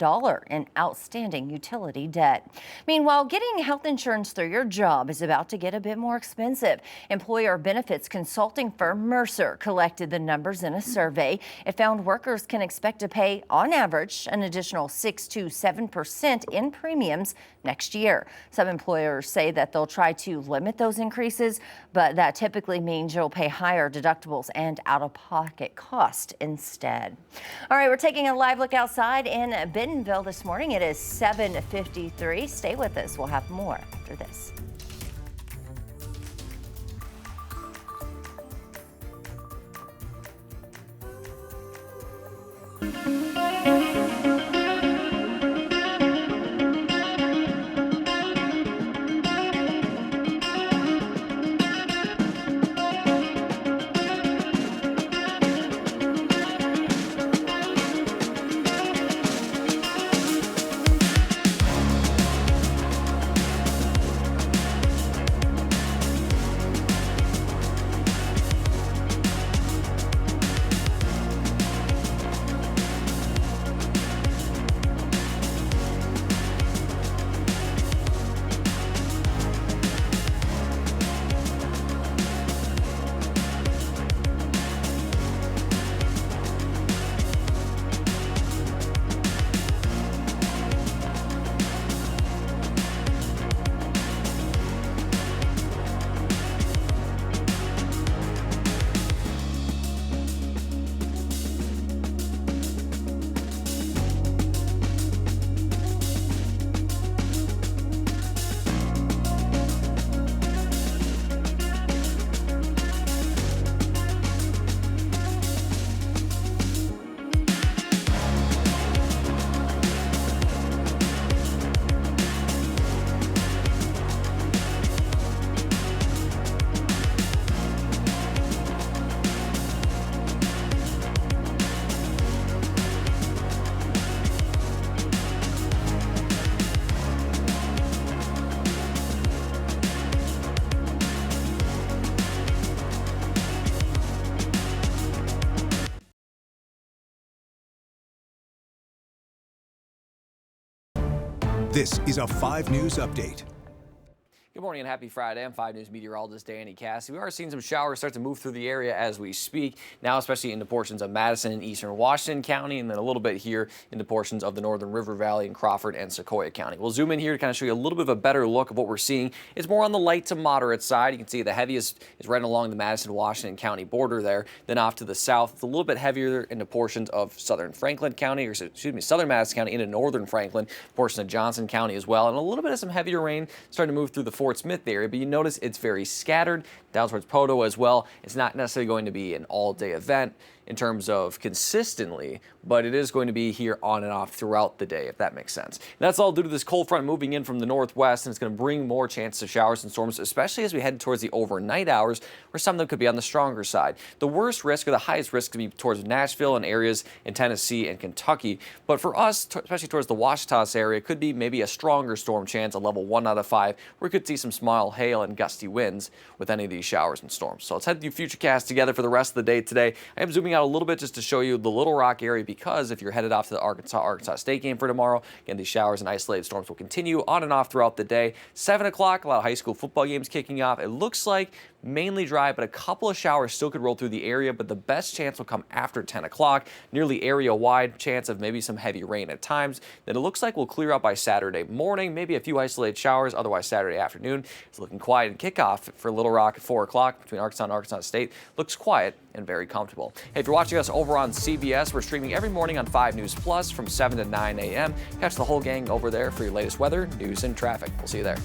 in outstanding utility debt. Meanwhile, getting health insurance through your job is about to get a bit more expensive. Employer benefits consulting firm Mercer collected the numbers in a survey. It found workers can expect to pay, on average, an additional 6 to 7% in premiums next year. Some employers say that they'll try to limit those increases, but that typically means you'll pay higher deductibles and out-of-pocket cost instead. All right, we're taking a live look outside in Bentonville this morning. It is 7:53. Stay with us. We'll have more after this. This is a 5 News Update. Good morning and happy Friday. I'm 5 News meteorologist Danny Cassie. We are seeing some showers start to move through the area as we speak, now especially into portions of Madison and eastern Washington County, and then a little bit here into portions of the northern River Valley and Crawford and Sequoia County. We'll zoom in here to kind of show you a little bit of a better look of what we're seeing. It's more on the light to moderate side. You can see the heaviest is right along the Madison-Washington County border there. Then off to the south, it's a little bit heavier into portions of southern Franklin County, or excuse me, southern Madison County into northern Franklin, portion of Johnson County as well, and a little bit of some heavier rain starting to move through the Fort Smith area. But you notice it's very scattered down towards Poto as well. It's not necessarily going to be an all-day event in terms of consistently, but it is going to be here on and off throughout the day, if that makes sense. And that's all due to this cold front moving in from the northwest, and it's going to bring more chances of showers and storms, especially as we head towards the overnight hours, where some of them could be on the stronger side. The worst risk, or the highest risk, could be towards Nashville and areas in Tennessee and Kentucky. But for us, especially towards the Ouachita area, it could be maybe a stronger storm chance, a level 1 out of 5, where we could see some small hail and gusty winds with any of these showers and storms. So let's head to Futurecast together for the rest of the day today. I am zooming out a little bit just to show you the Little Rock area, because if you're headed off to the Arkansas State game for tomorrow, again, these showers and isolated storms will continue on and off throughout the day. 7 o'clock, a lot of high school football games kicking off. It looks like mainly dry, but a couple of showers still could roll through the area, but the best chance will come after 10 o'clock. Nearly area-wide chance of maybe some heavy rain at times. Then it looks like we'll clear up by Saturday morning, maybe a few isolated showers, otherwise Saturday afternoon. It's looking quiet, and kickoff for Little Rock at 4 o'clock between Arkansas and Arkansas State looks quiet and very comfortable. Hey, if you're watching us over on CBS, we're streaming every morning on 5 News Plus from 7 to 9 a.m. Catch the whole gang over there for your latest weather, news, and traffic. We'll see you there.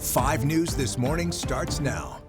Five News This Morning starts now.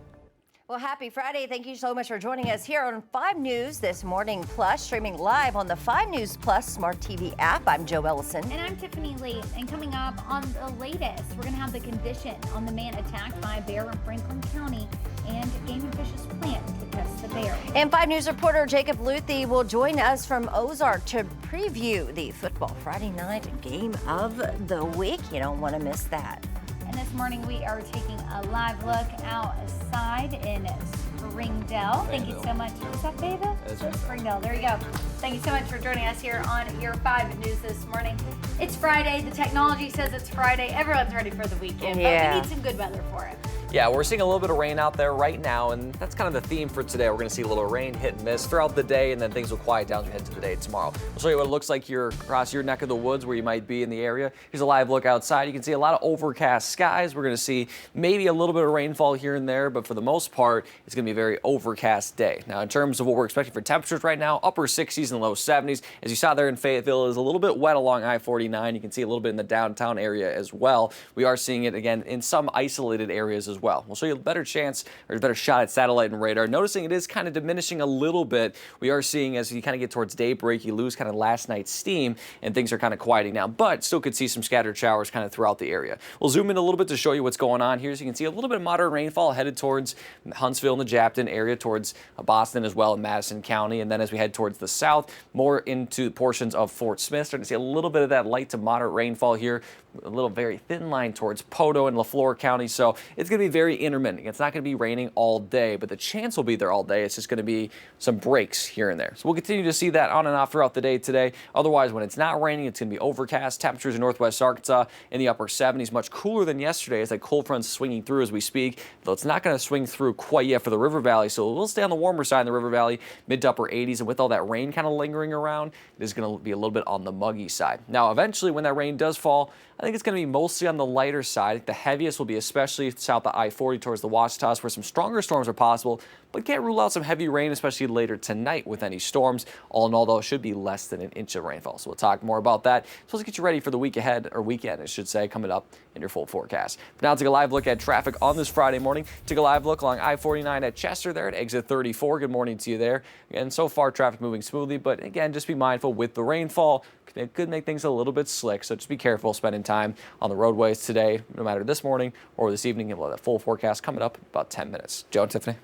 Well, happy Friday. Thank you so much for joining us here on 5 News This Morning Plus, streaming live on the 5 News Plus Smart TV app. I'm Joe Ellison. And I'm Tiffany Lee. And coming up on the latest, we're going to have the condition on the man attacked by a bear in Franklin County, and Game and Fish's plan to test the bear. And 5 News reporter Jacob Luthi will join us from Ozark to preview the football Friday night game of the week. You don't want to miss that. And this morning we are taking a live look outside in Springdale. Thank you so much. Is that David? That's Springdale. There you go. Thank you so much for joining us here on your 5 News this morning. It's Friday. The technology says it's Friday. Everyone's ready for the weekend, but we need some good weather for it. Yeah, we're seeing a little bit of rain out there right now, and that's kind of the theme for today. We're going to see a little rain, hit and miss throughout the day, and then things will quiet down as we head to the day tomorrow. We'll show you what it looks like here across your neck of the woods where you might be in the area. Here's a live look outside. You can see a lot of overcast skies. We're going to see maybe a little bit of rainfall here and there, but for the most part, it's going to be a very overcast day. Now, in terms of what we're expecting for temperatures right now, upper 60s and low 70s. As you saw there in Fayetteville, it is a little bit wet along I-49. You can see a little bit in the downtown area as well. We are seeing it again in some isolated areas as well. We'll show you a better chance or a better shot at satellite and radar. Noticing it is kind of diminishing a little bit. We are seeing as you kind of get towards daybreak, you lose kind of last night's steam and things are kind of quieting down, but still could see some scattered showers kind of throughout the area. We'll zoom in a little bit to show you what's going on here. So you can see a little bit of moderate rainfall headed towards Huntsville and the Japton area, towards Boston as well in Madison County. And then as we head towards the south, more into portions of Fort Smith, starting to see a little bit of that light to moderate rainfall here. A little very thin line towards Poto and LaFleur County. So it's going to be very intermittent. It's not going to be raining all day, but the chance will be there all day. It's just going to be some breaks here and there. So we'll continue to see that on and off throughout the day today. Otherwise, when it's not raining, it's going to be overcast. Temperatures in northwest Arkansas in the upper 70s, much cooler than yesterday as that cold front's swinging through as we speak, though it's not going to swing through quite yet for the River Valley. So we'll stay on the warmer side in the River Valley, mid to upper 80s. And with all that rain kind of lingering around, it is going to be a little bit on the muggy side. Now, eventually, when that rain does fall, I think it's going to be mostly on the lighter side. The heaviest will be especially south of I-40 towards the Ouachitas, where some stronger storms are possible, but can't rule out some heavy rain, especially later tonight with any storms. All in all, though, it should be less than an inch of rainfall. So we'll talk more about that. So let's get you ready for the week ahead, or weekend, I should say, coming up in your full forecast. But now take a live look at traffic on this Friday morning. Take a live look along I-49 at Chester there at exit 34. Good morning to you there. And so far, traffic moving smoothly, but again, just be mindful with the rainfall. It could make things a little bit slick, so just be careful spending time on the roadways today, no matter this morning or this evening. We'll have that full forecast coming up in about 10 minutes. Joe and Tiffany.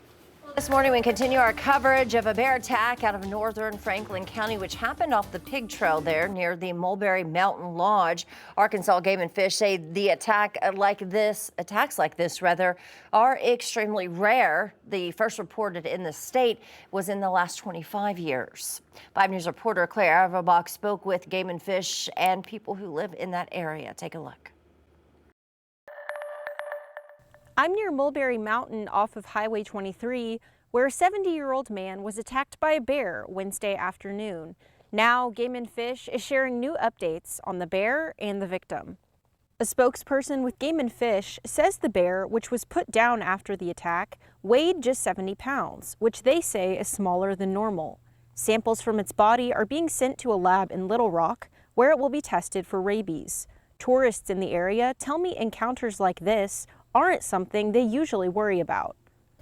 This morning, we continue our coverage of a bear attack out of northern Franklin County, which happened off the pig trail there near the Mulberry Mountain Lodge. Arkansas Game and Fish say the attacks like this, are extremely rare. The first reported in the state was in the last 25 years. 5 News reporter Claire Razorbacks spoke with Game and Fish and people who live in that area. Take a look. I'm near Mulberry Mountain off of Highway 23, where a 70-year-old man was attacked by a bear Wednesday afternoon. Now, Game and Fish is sharing new updates on the bear and the victim. A spokesperson with Game and Fish says the bear, which was put down after the attack, weighed just 70 pounds, which they say is smaller than normal. Samples from its body are being sent to a lab in Little Rock, where it will be tested for rabies. Tourists in the area tell me encounters like this aren't something they usually worry about.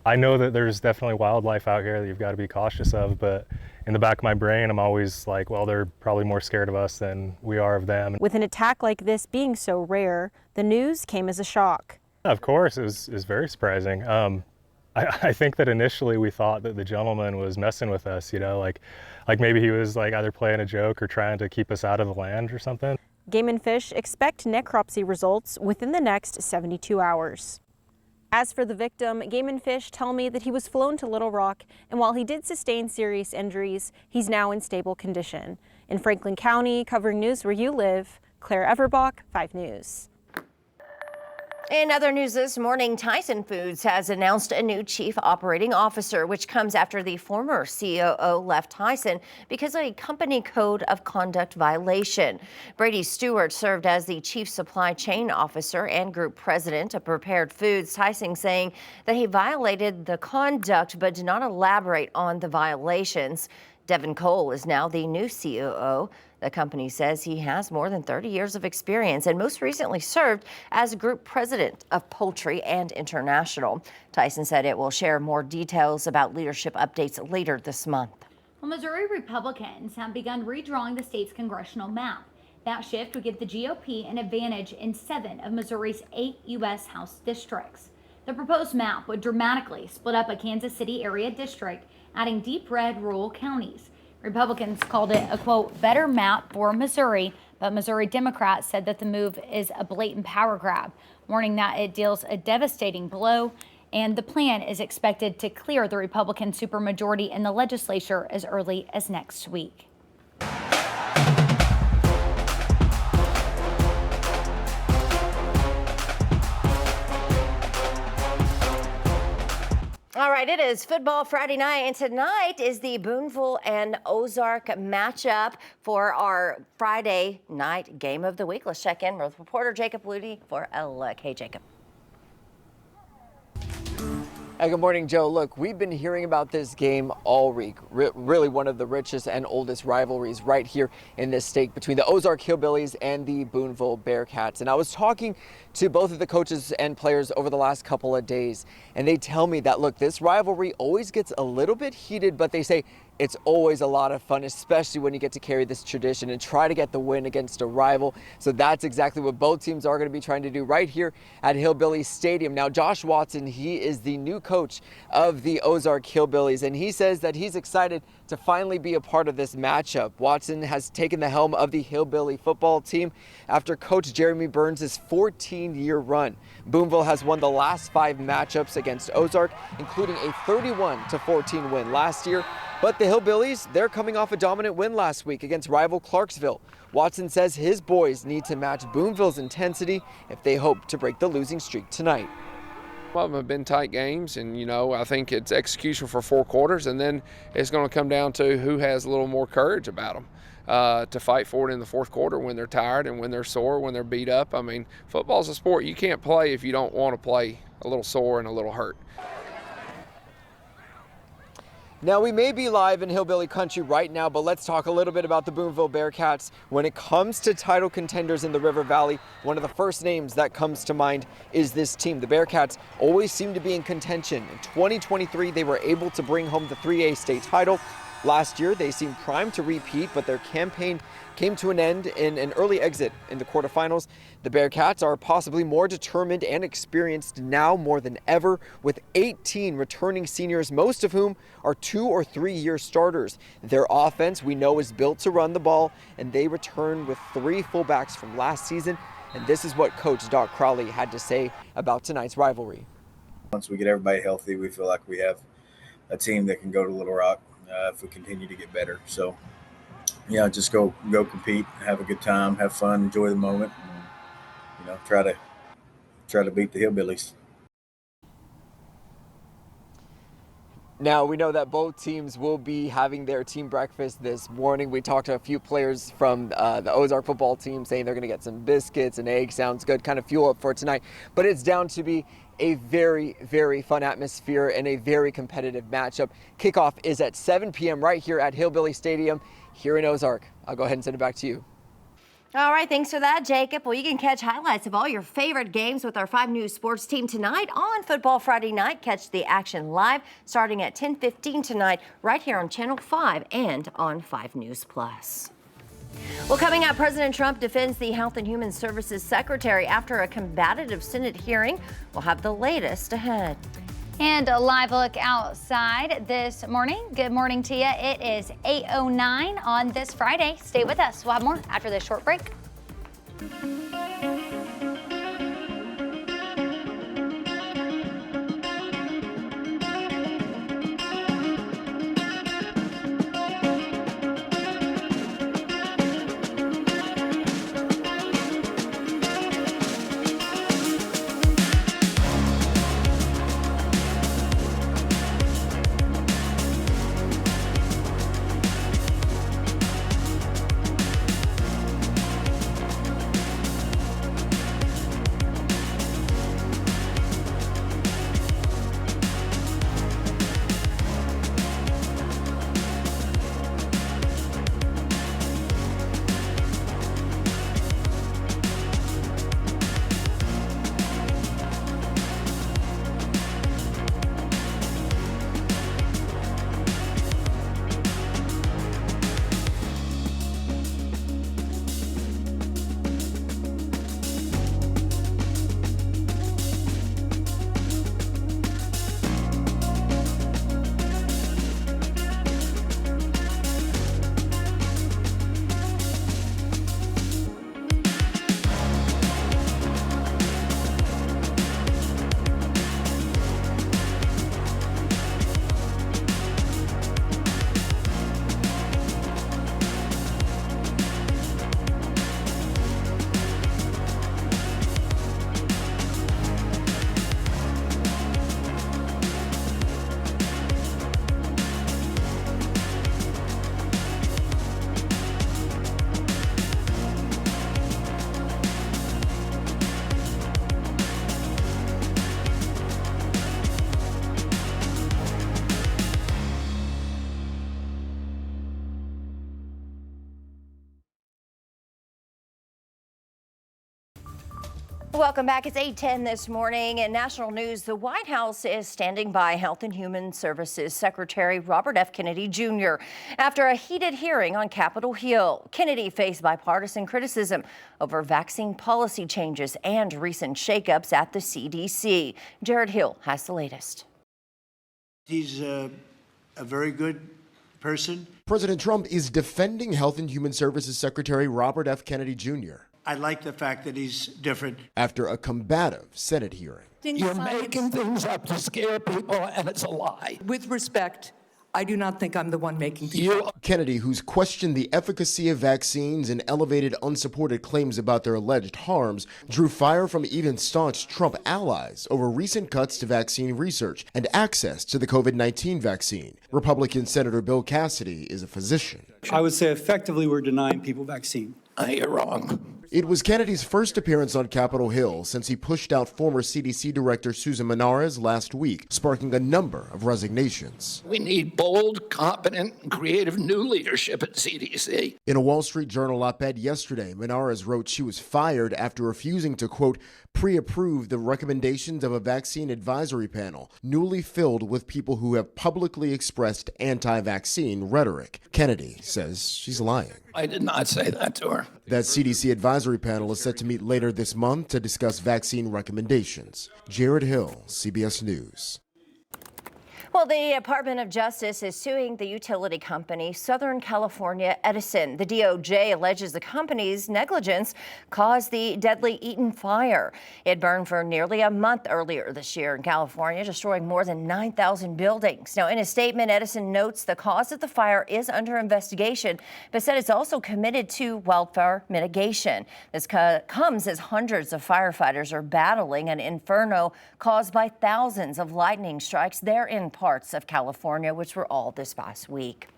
I know that there's definitely wildlife out here that you've got to be cautious of, but in the back of my brain, I'm always like, well, they're probably more scared of us than we are of them. With an attack like this being so rare, the news came as a shock. Of course, it was very surprising. I think that initially we thought that the gentleman was messing with us, you know, like maybe he was like either playing a joke or trying to keep us out of the land or something. Game and Fish expect necropsy results within the next 72 hours. As for the victim, Game and Fish tell me that he was flown to Little Rock, and while he did sustain serious injuries, he's now in stable condition. In Franklin County, covering news where you live, Claire Everbach, 5 News. In other news this morning, Tyson Foods has announced a new chief operating officer, which comes after the former COO left Tyson because of a company code of conduct violation. Brady Stewart served as the chief supply chain officer and group president of Prepared Foods. Tyson saying that he violated the conduct but did not elaborate on the violations. Devin Cole is now the new COO. The company says he has more than 30 years of experience and most recently served as group president of Poultry and International. Tyson said it will share more details about leadership updates later this month. Well, Missouri Republicans have begun redrawing the state's congressional map. That shift would give the GOP an advantage in 7 of Missouri's 8 U.S. House districts. The proposed map would dramatically split up a Kansas City area district, adding deep red rural counties. Republicans called it a, quote, better map for Missouri, but Missouri Democrats said that the move is a blatant power grab, warning that it deals a devastating blow, and the plan is expected to clear the Republican supermajority in the legislature as early as next week. All right, it is Football Friday night, and tonight is the Boonville and Ozark matchup for our Friday night game of the week. Let's check in with reporter Jacob Ludy for LK. Jacob. Hey, good morning, Joe. Look, we've been hearing about this game all week. Really one of the richest and oldest rivalries right here in this state between the Ozark Hillbillies and the Boonville Bearcats. And I was talking to both of the coaches and players over the last couple of days, and they tell me that, look, this rivalry always gets a little bit heated, but they say it's always a lot of fun, especially when you get to carry this tradition and try to get the win against a rival. So that's exactly what both teams are going to be trying to do right here at Hillbilly Stadium. Now, Josh Watson, he is the new coach of the Ozark Hillbillies, and he says that he's excited to finally be a part of this matchup. Watson has taken the helm of the Hillbilly football team after Coach Jeremy Burns' 14-year run. Boonville has won the last 5 matchups against Ozark, including a 31-14 win last year. But the Hillbillies, they're coming off a dominant win last week against rival Clarksville. Watson says his boys need to match Boonville's intensity if they hope to break the losing streak tonight. Some of them have been tight games, and I think it's execution for 4 quarters, and then it's going to come down to who has a little more courage about them to fight for it in the 4th quarter when they're tired and when they're sore, when they're beat up. I mean, football's a sport. You can't play if you don't want to play a little sore and a little hurt. Now, we may be live in Hillbilly Country right now, but let's talk a little bit about the Boonville Bearcats. When it comes to title contenders in the River Valley, one of the first names that comes to mind is this team. The Bearcats always seem to be in contention. In 2023, they were able to bring home the 3A state title. Last year, they seemed primed to repeat, but their campaign came to an end in an early exit in the quarterfinals. The Bearcats are possibly more determined and experienced now more than ever, with 18 returning seniors, most of whom are 2 or 3 year starters. Their offense, we know, is built to run the ball, and they return with 3 fullbacks from last season. And this is what Coach Doc Crowley had to say about tonight's rivalry. Once we get everybody healthy, we feel like we have a team that can go to Little Rock if we continue to get better. So, yeah, just go compete, have a good time, have fun, enjoy the moment, and, try to beat the Hillbillies. Now, we know that both teams will be having their team breakfast this morning. We talked to a few players from the Ozark football team saying they're going to get some biscuits and eggs. Sounds good, kind of fuel up for tonight. But it's down to be a very, very fun atmosphere and a very competitive matchup. Kickoff is at 7 p.m. right here at Hillbilly Stadium here in Ozark. I'll go ahead and send it back to you. All right, thanks for that, Jacob. Well, you can catch highlights of all your favorite games with our 5 News Sports team tonight on Football Friday night. Catch the action live starting at 10:15 tonight right here on Channel 5 and on 5 News Plus. Well, coming up, President Trump defends the Health and Human Services Secretary after a combative Senate hearing. We'll have the latest ahead. And a live look outside this morning. Good morning to you. It is 8:09 on this Friday. Stay with us. We'll have more after this short break. Welcome back. It's 8:10 this morning. In national news, the White House is standing by Health and Human Services Secretary Robert F. Kennedy Jr. after a heated hearing on Capitol Hill. Kennedy faced bipartisan criticism over vaccine policy changes and recent shakeups at the CDC. Jared Hill has the latest. He's a very good person. President Trump is defending Health and Human Services Secretary Robert F. Kennedy Jr. I like the fact that he's different. After a combative Senate hearing. You're making things up to scare people, and it's a lie. With respect, I do not think I'm the one making things up. Kennedy, who's questioned the efficacy of vaccines and elevated unsupported claims about their alleged harms, drew fire from even staunch Trump allies over recent cuts to vaccine research and access to the COVID-19 vaccine. Republican Senator Bill Cassidy is a physician. I would say effectively we're denying people vaccine. You're wrong. It was Kennedy's first appearance on Capitol Hill since he pushed out former CDC Director Susan Menares last week, sparking a number of resignations. We need bold, competent, and creative new leadership at CDC. In a Wall Street Journal op-ed yesterday, Menares wrote she was fired after refusing to, quote, pre-approve the recommendations of a vaccine advisory panel newly filled with people who have publicly expressed anti-vaccine rhetoric. Kennedy says she's lying. I did not say that to her. That CDC advisory panel is set to meet later this month to discuss vaccine recommendations. Jared Hill, CBS News. Well, the Department of Justice is suing the utility company Southern California Edison. The DOJ alleges the company's negligence caused the deadly Eaton fire. It burned for nearly a month earlier this year in California, destroying more than 9,000 buildings. Now, in a statement, Edison notes the cause of the fire is under investigation, but said it's also committed to wildfire mitigation. This comes as hundreds of firefighters are battling an inferno caused by thousands of lightning strikes there in parts of California, which were all this past week.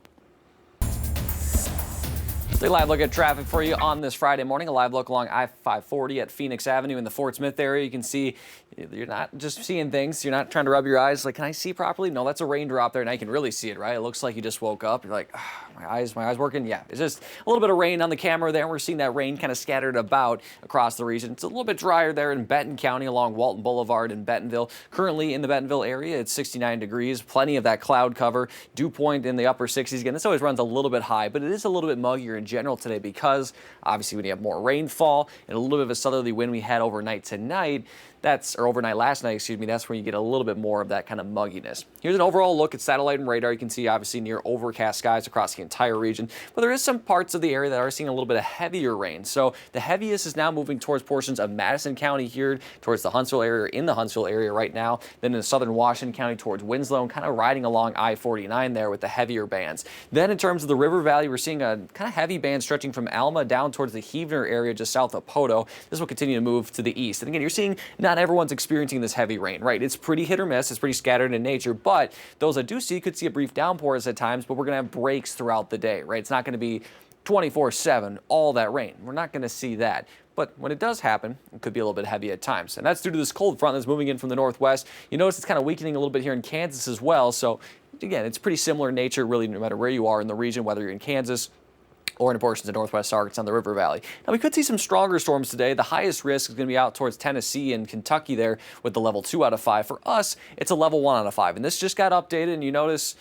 A live look at traffic for you on this Friday morning. A live look along I-540 at Phoenix Avenue in the Fort Smith area. You can see you're not just seeing things. You're not trying to rub your eyes like, can I see properly? No, that's a raindrop there. Now you can really see it, right? It looks like you just woke up. You're like, oh, my eyes working? Yeah, it's just a little bit of rain on the camera there. We're seeing that rain kind of scattered about across the region. It's a little bit drier there in Benton County along Walton Boulevard in Bentonville. Currently in the Bentonville area, it's 69 degrees. Plenty of that cloud cover. Dew point in the upper 60s. Again, this always runs a little bit high, but it is a little bit muggier in general today because obviously when you have more rainfall and a little bit of a southerly wind we had overnight tonight, overnight last night, that's where you get a little bit more of that kind of mugginess. Here's an overall look at satellite and radar. You can see obviously near overcast skies across the entire region, but there is some parts of the area that are seeing a little bit of heavier rain. So the heaviest is now moving towards portions of Madison County here towards the Huntsville area, in the Huntsville area right now, then in southern Washington County towards Winslow, and kind of riding along I-49 there with the heavier bands. Then in terms of the River Valley, we're seeing a kind of heavy band stretching from Alma down towards the Heavener area just south of Poto. This will continue to move to the east. And again, you're seeing not everyone's experiencing this heavy rain, right? It's pretty hit or miss. It's pretty scattered in nature, but those that do see could see a brief downpours at times, but we're going to have breaks throughout the day, right? It's not going to be 24/7, all that rain. We're not going to see that. But when it does happen, it could be a little bit heavy at times. And that's due to this cold front that's moving in from the northwest. You notice it's kind of weakening a little bit here in Kansas as well. So again, it's pretty similar in nature, really, no matter where you are in the region, whether you're in Kansas or in portions of northwest Arkansas and the River Valley. Now, we could see some stronger storms today. The highest risk is going to be out towards Tennessee and Kentucky there with the level 2 out of 5. For us, it's a level 1 out of 5. And this just got updated, and you notice,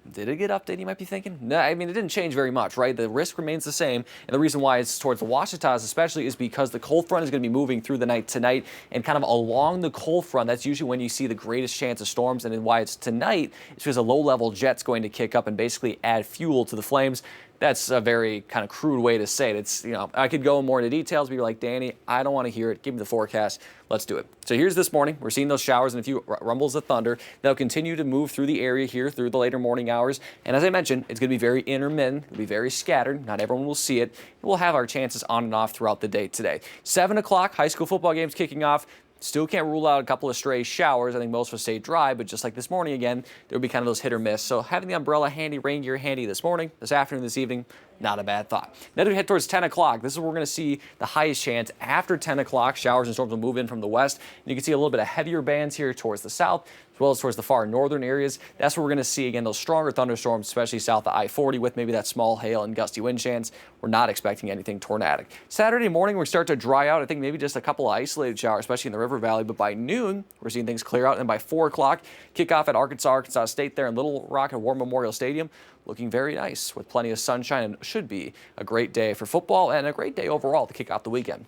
did it get updated, you might be thinking? No, I mean, it didn't change very much, right? The risk remains the same, and the reason why it's towards the Ouachitas especially is because the cold front is going to be moving through the night tonight, and kind of along the cold front, that's usually when you see the greatest chance of storms, and then why it's tonight is because a low-level jet's going to kick up and basically add fuel to the flames. That's a very kind of crude way to say it. It's, I could go more into details, but you're like, Danny, I don't want to hear it. Give me the forecast. Let's do it. So here's this morning. We're seeing those showers and a few rumbles of thunder. They'll continue to move through the area here through the later morning hours. And as I mentioned, it's going to be very intermittent. It'll be very scattered. Not everyone will see it. We'll have our chances on and off throughout the day today. 7 o'clock, high school football games kicking off. Still can't rule out a couple of stray showers. I think most will stay dry, but just like this morning again, there'll be kind of those hit or miss. So having the umbrella handy, rain gear handy this morning, this afternoon, this evening, not a bad thought. Then we head towards 10 o'clock. This is where we're going to see the highest chance. After 10 o'clock, showers and storms will move in from the west. And you can see a little bit of heavier bands here towards the south. as well as towards the far northern areas. That's where we're going to see, again, those stronger thunderstorms, especially south of I-40 with maybe that small hail and gusty wind chance. We're not expecting anything tornadic. Saturday morning, we start to dry out. I think maybe just a couple of isolated showers, especially in the River Valley. But by noon, we're seeing things clear out. And by 4 o'clock, kickoff at Arkansas State there in Little Rock at War Memorial Stadium. Looking very nice with plenty of sunshine, and should be a great day for football and a great day overall to kick off the weekend.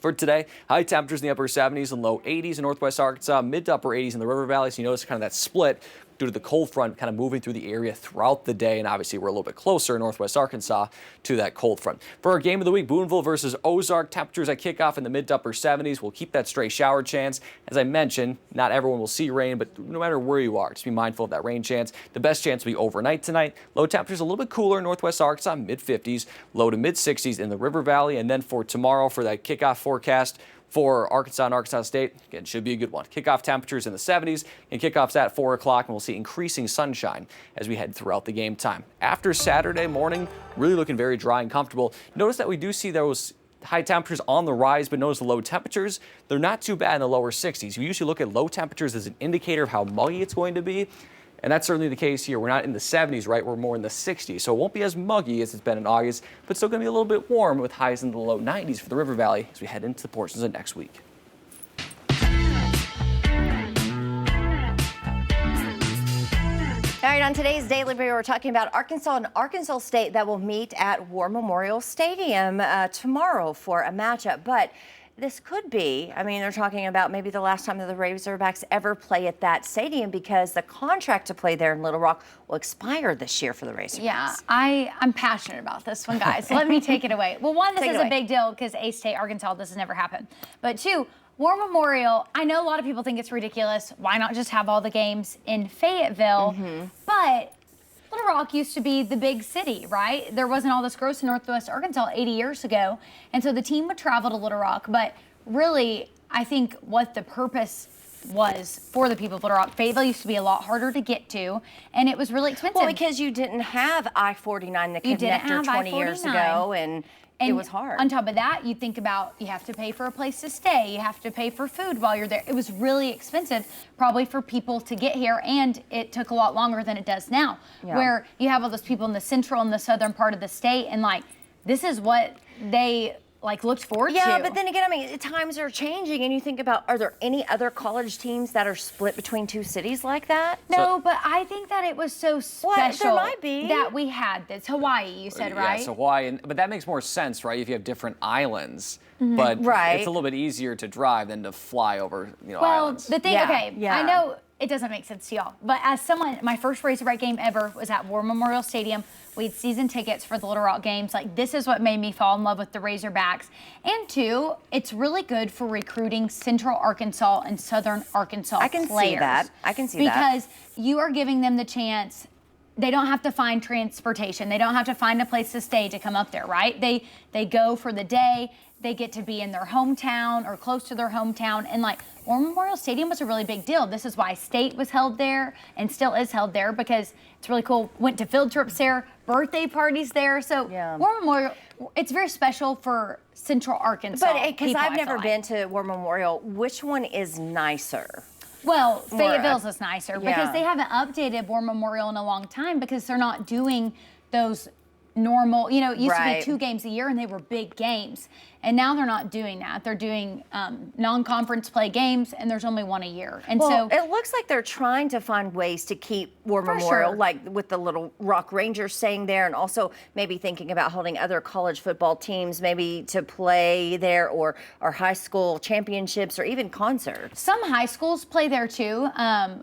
For today, high temperatures in the upper 70s and low 80s in northwest Arkansas, mid to upper 80s in the River Valley. So you notice kind of that split due to the cold front kind of moving through the area throughout the day. And obviously we're a little bit closer in northwest Arkansas to that cold front. For our game of the week, Boonville versus Ozark, temperatures at kickoff in the mid to upper 70s. We'll keep that stray shower chance. As I mentioned, not everyone will see rain, but no matter where you are, just be mindful of that rain chance. The best chance will be overnight tonight. Low temperatures a little bit cooler in northwest Arkansas, mid 50s, low to mid 60s in the River Valley. And then for tomorrow, for that kickoff forecast, for Arkansas and Arkansas State, again, should be a good one. Kickoff temperatures in the 70s and kickoffs at 4 o'clock, and we'll see increasing sunshine as we head throughout the game time. After Saturday morning, really looking very dry and comfortable. Notice that we do see those high temperatures on the rise, but notice the low temperatures, they're not too bad in the lower 60s. We usually look at low temperatures as an indicator of how muggy it's going to be. And that's certainly the case here. We're not in the 70s, right? We're more in the 60s. So it won't be as muggy as it's been in August, but still going to be a little bit warm with highs in the low 90s for the River Valley as we head into the portions of next week. All right, on today's Daily Brew, we're talking about Arkansas and Arkansas State that will meet at War Memorial Stadium tomorrow for a matchup. But this could be, I mean, they're talking about maybe the last time that the Razorbacks ever play at that stadium because the contract to play there in Little Rock will expire this year for the Razorbacks. Yeah, I'm passionate about this one, guys. Let me take it away. Well, one, this is a big deal because A-State, Arkansas, this has never happened. But two, War Memorial, I know a lot of people think it's ridiculous. Why not just have all the games in Fayetteville? But Little Rock used to be the big city, right? There wasn't all this growth in Northwest Arkansas 80 years ago. And so the team would travel to Little Rock. But really, I think what the purpose was for the people of Little Rock, Fayetteville used to be a lot harder to get to, and it was really expensive. Well, because you didn't have I-49, the connector 20 years ago, and it was hard. On top of that, you think about you have to pay for a place to stay, you have to pay for food while you're there. It was really expensive, probably for people to get here, and it took a lot longer than it does now, where you have all those people in the central and the southern part of the state, and like this is what they looked forward to. Yeah, but then again, I mean, times are changing, and you think about, are there any other college teams that are split between two cities like that? No, but I think that it was so special there might be. that we had this. Hawaii, you said, right? Yes, Hawaii, but that makes more sense, right? If you have different islands. But it's a little bit easier to drive than to fly over, islands. Well, the thing, I know it doesn't make sense to y'all, but as someone, my first Razorback game ever was at War Memorial Stadium. We had season tickets for the Little Rock games. Like, this is what made me fall in love with the Razorbacks. And two, it's really good for recruiting Central Arkansas and Southern Arkansas players. I can see that. I can see that. Because you are giving them the chance. They don't have to find transportation. They don't have to find a place to stay to come up there, right? They go for the day. They get to be in their hometown or close to their hometown. And War Memorial Stadium was a really big deal. This is why State was held there and still is held there because it's really cool. Went to field trips there, birthday parties there. So War Memorial, it's very special for Central Arkansas. But because I've never been to War Memorial, which one is nicer? Well, Fayetteville's is nicer because they haven't updated War Memorial in a long time because they're not doing those normal, it used to be 2 games a year and they were big games. And now they're not doing that. They're doing non-conference play games, and there's only 1 a year. And so it looks like they're trying to find ways to keep War Memorial, like with the Little Rock Rangers staying there, and also maybe thinking about holding other college football teams maybe to play there, or high school championships, or even concerts. Some high schools play there too,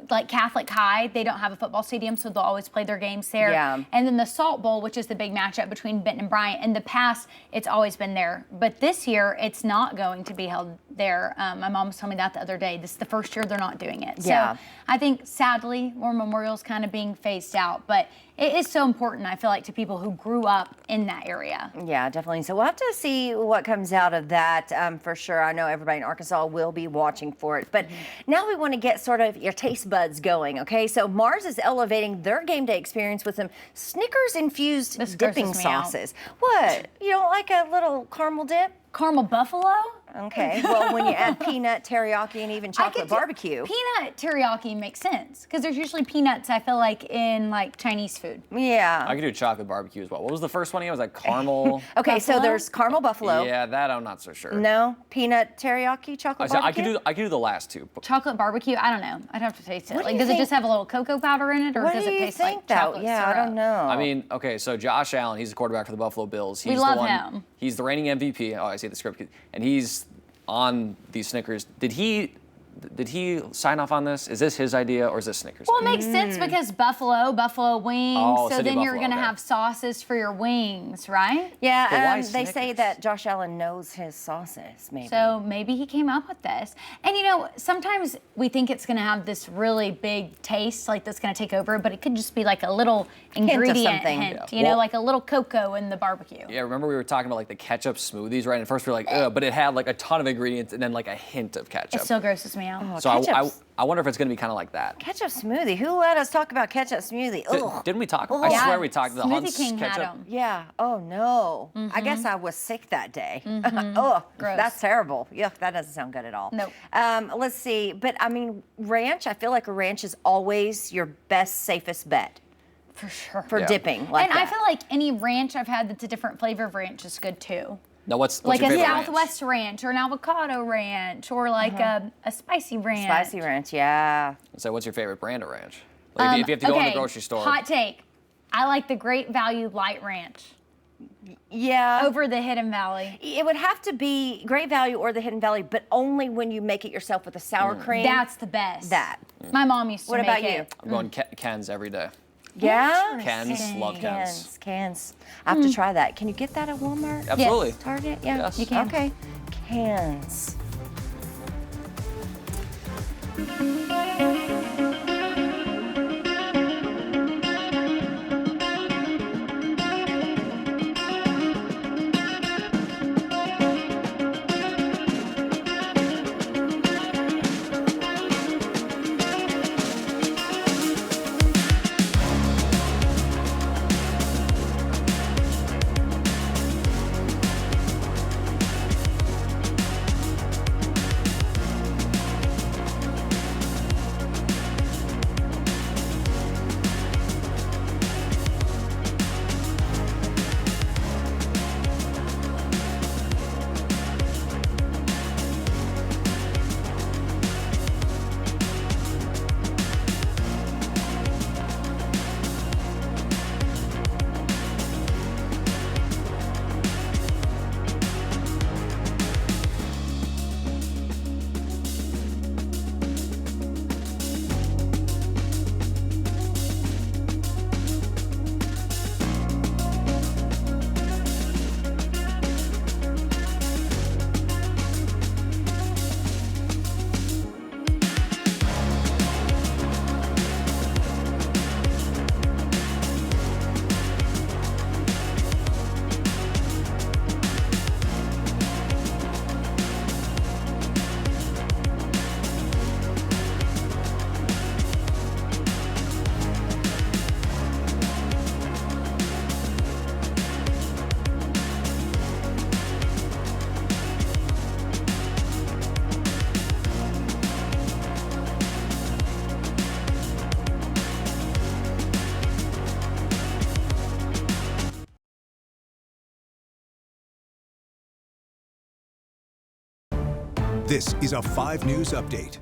like Catholic High. They don't have a football stadium, so they'll always play their games there. Yeah. And then the Salt Bowl, which is the big matchup between Benton and Bryant. In the past, it's always been there, but this year, it's not going to be held there. My mom was telling me that the other day. This is the first year they're not doing it. Yeah. So I think, sadly, War Memorial's kind of being phased out. But it is so important, I feel like, to people who grew up in that area. Yeah, definitely. So we'll have to see what comes out of that for sure. I know everybody in Arkansas will be watching for it. But now we want to get sort of your taste buds going, okay? So Mars is elevating their game day experience with some Snickers-infused dipping sauces. What? You don't like a little caramel dip? Caramel buffalo? Okay, well, when you add peanut, teriyaki, and even chocolate barbecue. Peanut teriyaki makes sense because there's usually peanuts, I feel like, in like Chinese food. Yeah. I could do chocolate barbecue as well. What was the first one again? Was that caramel? Okay, buffalo? so there's caramel buffalo. Yeah, that I'm not so sure. No, peanut teriyaki, chocolate barbecue. I could do the last two. Chocolate barbecue? I don't know. I'd have to taste it. What do Like, you does it think? just have a little cocoa powder in it, or What does do it you taste think, like though? chocolate Yeah, syrup? I don't know. I mean, okay, so Josh Allen, he's the quarterback for the Buffalo Bills. He's We love the one, him. He's the reigning MVP. Oh, I see the script. And he's on these Snickers. Did he sign off on this? Is this his idea or is this Snickers? Well, it makes sense because buffalo wings. Oh, so City then you're Buffalo, going to okay. have sauces for your wings, right? Yeah, But why they say Snickers? that Josh Allen knows his sauces, maybe. So maybe he came up with this. And you know, sometimes we think it's going to have this really big taste, like that's going to take over, but it could just be like a little ingredient something. hint, Yeah. you know, Well- like a little cocoa in the barbecue. Yeah, remember we were talking about like the ketchup smoothies, right? And at first we were like, ugh, but it had like a ton of ingredients and then like a hint of ketchup. It still grosses me out. So ketchup's- I wonder if it's going to be kind of like that. Ketchup smoothie. Who let us talk about ketchup smoothie? Ugh. Didn't we talk? Ugh. I Yeah, swear we talked the Smoothie Hunt's King had ketchup. 'em. Yeah. Oh no. I guess I was sick that day. Oh, Gross. that's terrible. Yuck, that doesn't sound good at all. Nope. Let's see. But I mean, ranch. I feel like a ranch is always your best, safest bet For sure. for dipping. Like And I that. feel like any ranch I've had that's a different flavor of ranch is good too. Now, what's Like your a favorite ranch? Southwest ranch or an avocado ranch or like a spicy ranch. Spicy ranch. Yeah. So what's your favorite brand of ranch? Like if you have to go in the okay, grocery store. Hot take. I like the Great Value Light Ranch Yeah. over the Hidden Valley. It would have to be Great Value or the Hidden Valley, but only when you make it yourself with the sour cream. That's the best. That. My mom used to What make about it. I'm going Ken's every day. Yeah? Ken's, love Ken's. Cans. I have to try that. Can you get that at Walmart? Absolutely. Target? Yeah. Yes. You can. Okay. Cans. This is a 5 News Update.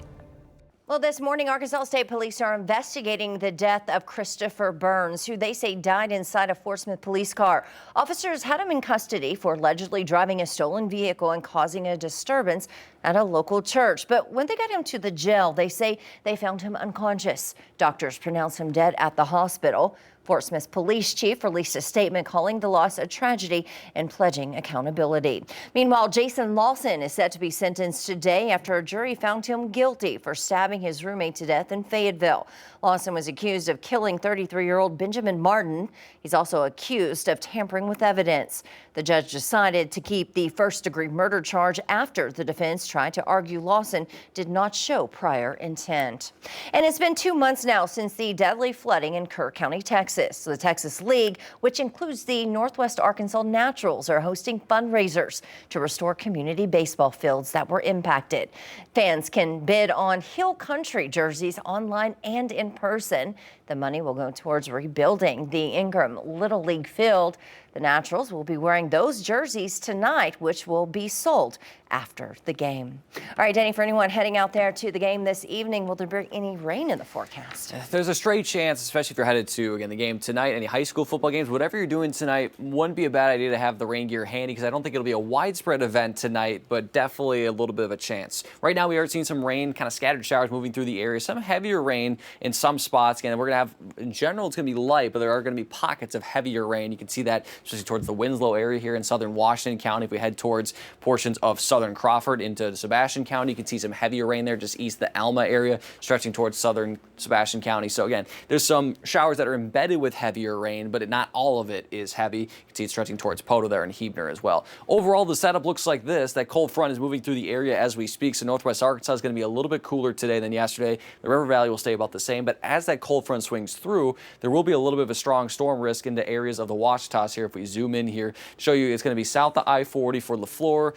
Well, this morning, Arkansas State Police are investigating the death of Christopher Burns, who they say died inside a Fort Smith police car. Officers had him in custody for allegedly driving a stolen vehicle and causing a disturbance at a local church. But when they got him to the jail, they say they found him unconscious. Doctors pronounced him dead at the hospital. Fort Smith Police Chief released a statement calling the loss a tragedy and pledging accountability. Meanwhile, Jason Lawson is set to be sentenced today after a jury found him guilty for stabbing his roommate to death in Fayetteville. Lawson was accused of killing 33-year-old Benjamin Martin. He's also accused of tampering with evidence. The judge decided to keep the first-degree murder charge after the defense tried to argue Lawson did not show prior intent. And it's been 2 months now since the deadly flooding in Kerr County, Texas. So the Texas League, which includes the Northwest Arkansas Naturals, are hosting fundraisers to restore community baseball fields that were impacted. Fans can bid on Hill Country jerseys online and in person. The money will go towards rebuilding the Ingram Little League field. The Naturals will be wearing those jerseys tonight, which will be sold after the game. All right, Danny, for anyone heading out there to the game this evening, will there be any rain in the forecast? There's a straight chance, especially if you're headed to, again, the game tonight, any high school football games, whatever you're doing tonight, wouldn't be a bad idea to have the rain gear handy because I don't think it'll be a widespread event tonight, but definitely a little bit of a chance. Right now, we are seeing some rain, kind of scattered showers moving through the area, some heavier rain in some spots. Again, we're going to have, in general, it's going to be light, but there are going to be pockets of heavier rain. You can see that, especially towards the Winslow area here in southern Washington County. If we head towards portions of southern Crawford into Sebastian County, you can see some heavier rain there just east of the Alma area, stretching towards southern Sebastian County. So again, there's some showers that are embedded with heavier rain, but not all of it is heavy. You can see it stretching towards Poto there and Huebner as well. Overall, the setup looks like this. That cold front is moving through the area as we speak. So northwest Arkansas is going to be a little bit cooler today than yesterday. The River Valley will stay about the same, but as that cold front swings through, there will be a little bit of a strong storm risk into areas of the Ouachitas here. If we zoom in here, show you it's going to be south of I-40 for LaFleur,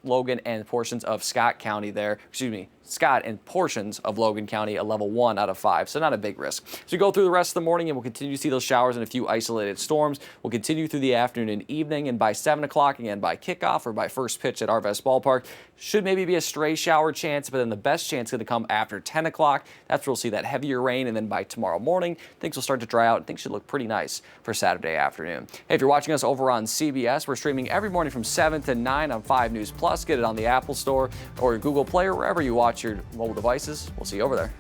Logan, and portions of Scott County there. Scott and portions of Logan County, a level 1 out of 5, so not a big risk. So we go through the rest of the morning and we'll continue to see those showers and a few isolated storms. We'll continue through the afternoon and evening, and by 7 o'clock, again, by kickoff or by first pitch at Arvest Ballpark, should maybe be a stray shower chance, but then the best chance is going to come after 10 o'clock. That's where we'll see that heavier rain, and then by tomorrow morning, things will start to dry out and things should look pretty nice for Saturday afternoon. Hey, if you're watching us over on CBS, we're streaming every morning from 7 to 9 on 5 News Plus. Get it on the Apple Store or Google Play or wherever you watch your mobile devices. We'll see you over there.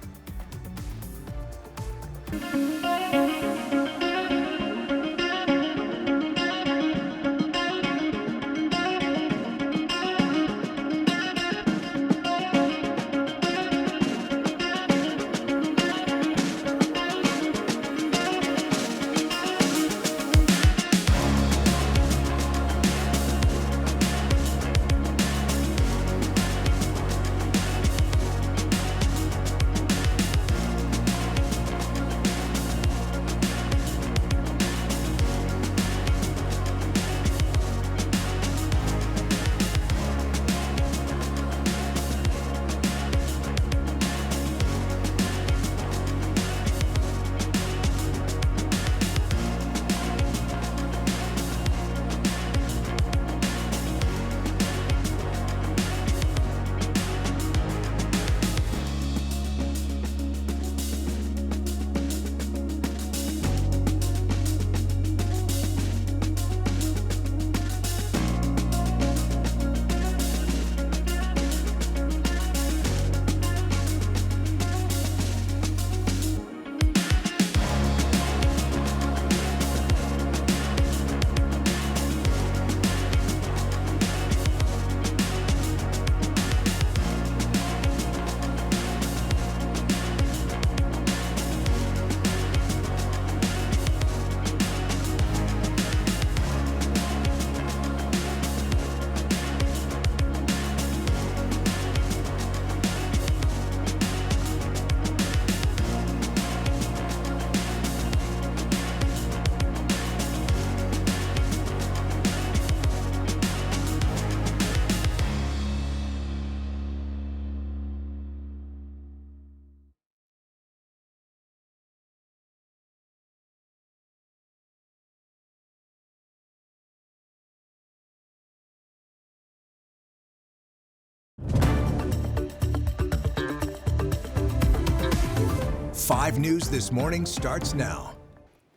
Five News This Morning starts now.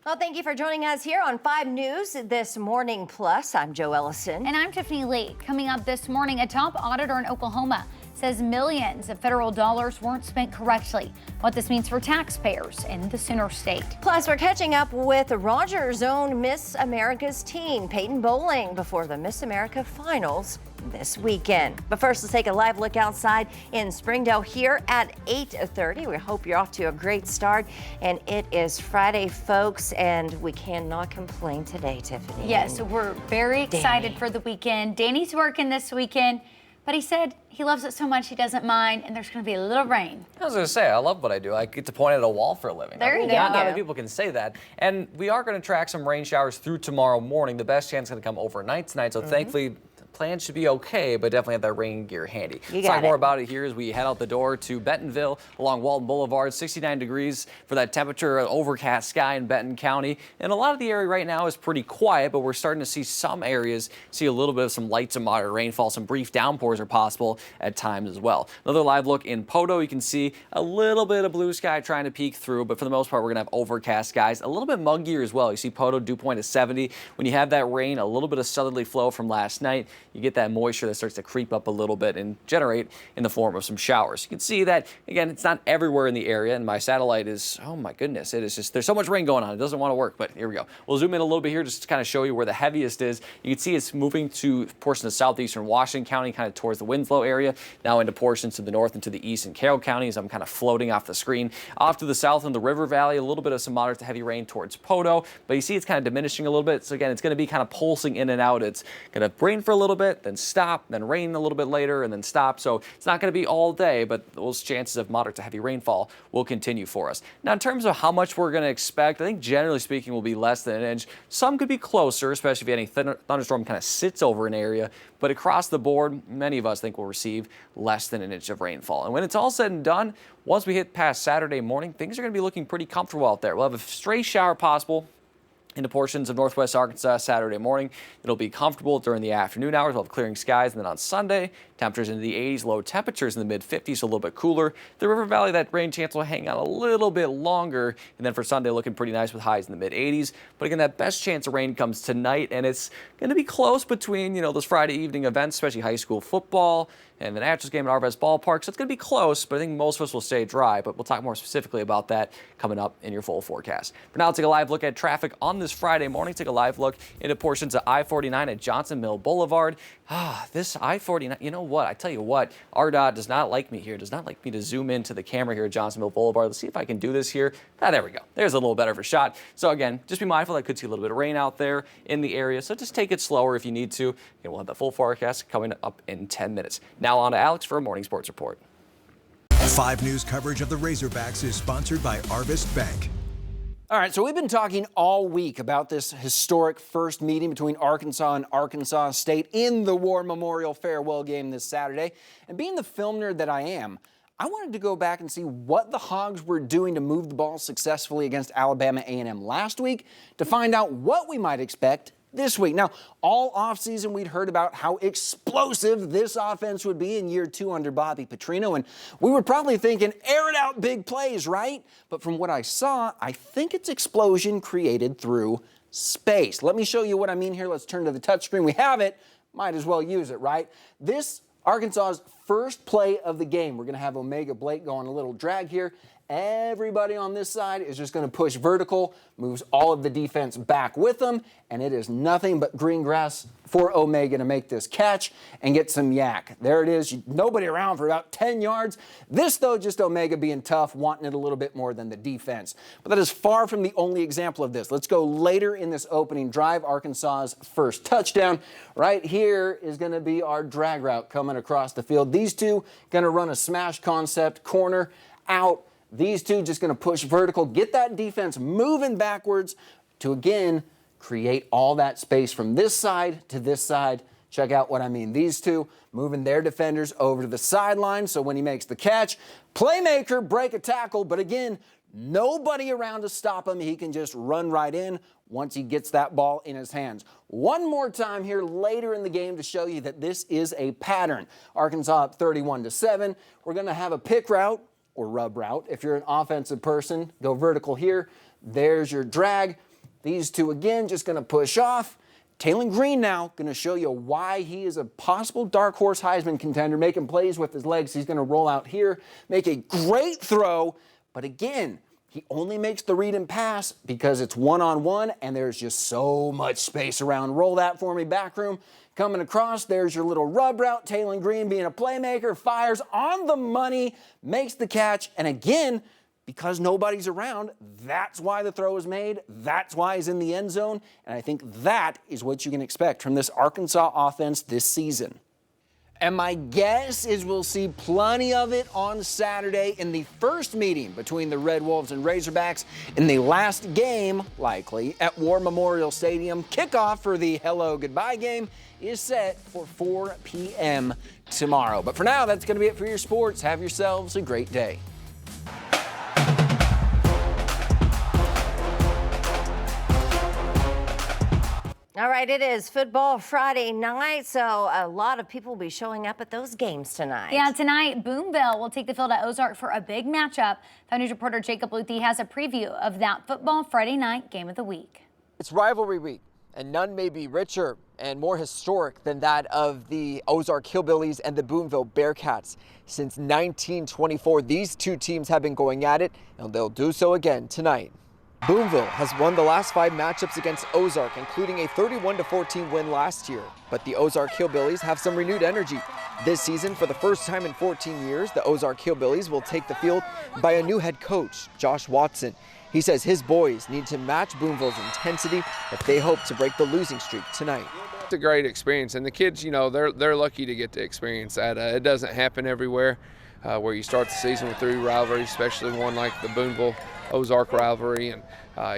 Well, thank you for joining us here on 5 News This Morning Plus. I'm Joe Ellison. And I'm Tiffany Lee. Coming up this morning, a top auditor in Oklahoma says millions of federal dollars weren't spent correctly. What this means for taxpayers in the Sooner State. Plus, we're catching up with Rogers' own Miss America's teen, Peyton Bowling, before the Miss America Finals this weekend. But first, let's take a live look outside in Springdale here at 8:30. We hope you're off to a great start. And it is Friday, folks, and we cannot complain today, Tiffany. Yes, we're very excited for the weekend. Danny's working this weekend, but he said he loves it so much he doesn't mind, and there's going to be a little rain. I was going to say, I love what I do. I get to point at a wall for a living. There you go. Not many people can say that. And we are going to track some rain showers through tomorrow morning. The best chance is going to come overnight tonight, so thankfully, plans should be okay, but definitely have that rain gear handy. Let's talk more about it here as we head out the door to Bentonville along Walton Boulevard. 69 degrees for that temperature, overcast sky in Benton County. And a lot of the area right now is pretty quiet, but we're starting to see some areas see a little bit of some light to moderate rainfall. Some brief downpours are possible at times as well. Another live look in Poto. You can see a little bit of blue sky trying to peek through, but for the most part, we're going to have overcast skies. A little bit muggier as well. You see Poto dew point is 70. When you have that rain, a little bit of southerly flow from last night, you get that moisture that starts to creep up a little bit and generate in the form of some showers. You can see that, again, it's not everywhere in the area, and my satellite is, oh my goodness, it is just, there's so much rain going on, it doesn't want to work, but here we go. We'll zoom in a little bit here just to kind of show you where the heaviest is. You can see it's moving to portions of southeastern Washington County, kind of towards the Winslow area, now into portions to the north and to the east in Carroll County as I'm kind of floating off the screen. Off to the south in the River Valley, a little bit of some moderate to heavy rain towards Poto, but you see it's kind of diminishing a little bit. So again, it's going to be kind of pulsing in and out. It's going to rain for a little bit, then stop, then rain a little bit later, and then stop. So it's not going to be all day, but those chances of moderate to heavy rainfall will continue for us. Now, in terms of how much we're going to expect, I think generally speaking will be less than an inch. Some could be closer, especially if any thunderstorm kind of sits over an area. But across the board, many of us think we'll receive less than an inch of rainfall. And when it's all said and done, once we hit past Saturday morning, things are going to be looking pretty comfortable out there. We'll have a stray shower possible into portions of northwest Arkansas Saturday morning. It'll be comfortable during the afternoon hours. We'll have clearing skies. And then on Sunday, temperatures into the 80s, low temperatures in the mid-50s, so a little bit cooler. The River Valley, that rain chance will hang out a little bit longer. And then for Sunday, looking pretty nice with highs in the mid-80s. But again, that best chance of rain comes tonight, and it's going to be close between, those Friday evening events, especially high school football and the Naturals game at Arvest Ballpark. So it's going to be close, but I think most of us will stay dry. But we'll talk more specifically about that coming up in your full forecast. For now, let's take a live look at traffic on this Friday morning. Take a live look into portions of I-49 at Johnson Mill Boulevard. This I-49, you know what? I tell you what, RDOT does not like me here, does not like me to zoom into the camera here at Johnson Mill Boulevard. Let's see if I can do this here. There we go. There's a little better of a shot. So again, just be mindful I could see a little bit of rain out there in the area. So just take it slower if you need to. And we'll have the full forecast coming up in 10 minutes. Now on to Alex for a morning sports report. 5 News coverage of the Razorbacks is sponsored by Arvest Bank. All right, so we've been talking all week about this historic first meeting between Arkansas and Arkansas State in the War Memorial Farewell Game this Saturday. And being the film nerd that I am, I wanted to go back and see what the Hogs were doing to move the ball successfully against Alabama A&M last week to find out what we might expect this week. Now, all offseason we'd heard about how explosive this offense would be in year 2 under Bobby Petrino, and we were probably thinking, air it out, big plays, right? But from what I saw, I think it's explosion created through space. Let me show you what I mean here. Let's turn to the touchscreen. We have it. Might as well use it, right? This Arkansas's first play of the game. We're going to have Omega Blake go on a little drag here. Everybody on this side is just going to push vertical, moves all of the defense back with them, and it is nothing but green grass for Omega to make this catch and get some yak. There it is. Nobody around for about 10 yards. This, though, just Omega being tough, wanting it a little bit more than the defense. But that is far from the only example of this. Let's go later in this opening drive, Arkansas's first touchdown. Right here is going to be our drag route coming across the field. These two going to run a smash concept, corner, out. These two just going to push vertical, get that defense moving backwards to, again, create all that space from this side to this side. Check out what I mean. These two moving their defenders over to the sideline, so when he makes the catch, playmaker, break a tackle, but again, nobody around to stop him. He can just run right in once he gets that ball in his hands. One more time here later in the game to show you that this is a pattern. Arkansas up 31-7. We're going to have a pick route, or rub route. If you're an offensive person, go vertical here. There's your drag. These two, again, just going to push off. Taylon Green now going to show you why he is a possible dark horse Heisman contender, making plays with his legs. He's going to roll out here, make a great throw. But again, he only makes the read and pass because it's one-on-one, and there's just so much space around. Roll that for me, back room. Coming across, there's your little rub route. Taylon Green being a playmaker, fires on the money, makes the catch. And again, because nobody's around, that's why the throw is made. That's why he's in the end zone. And I think that is what you can expect from this Arkansas offense this season. And my guess is we'll see plenty of it on Saturday in the first meeting between the Red Wolves and Razorbacks in the last game, likely, at War Memorial Stadium. Kickoff for the hello goodbye game is set for 4 p.m. tomorrow. But for now, that's going to be it for your sports. Have yourselves a great day. All right, it is Football Friday night, so a lot of people will be showing up at those games tonight. Yeah, tonight, Boonville will take the field at Ozark for a big matchup. 5 News reporter Jacob Luthi has a preview of that Football Friday night game of the week. It's rivalry week, and none may be richer and more historic than that of the Ozark Hillbillies and the Boonville Bearcats. Since 1924, these two teams have been going at it, and they'll do so again tonight. Boonville has won the last 5 matchups against Ozark, including a 31-14 win last year. But the Ozark Hillbillies have some renewed energy. This season, for the first time in 14 years, the Ozark Hillbillies will take the field by a new head coach, Josh Watson. He says his boys need to match Boonville's intensity if they hope to break the losing streak tonight. It's a great experience, and the kids, you know, they're lucky to get to experience that. It doesn't happen everywhere where you start the season with 3 rivalries, especially one like the Boonville Ozark rivalry, and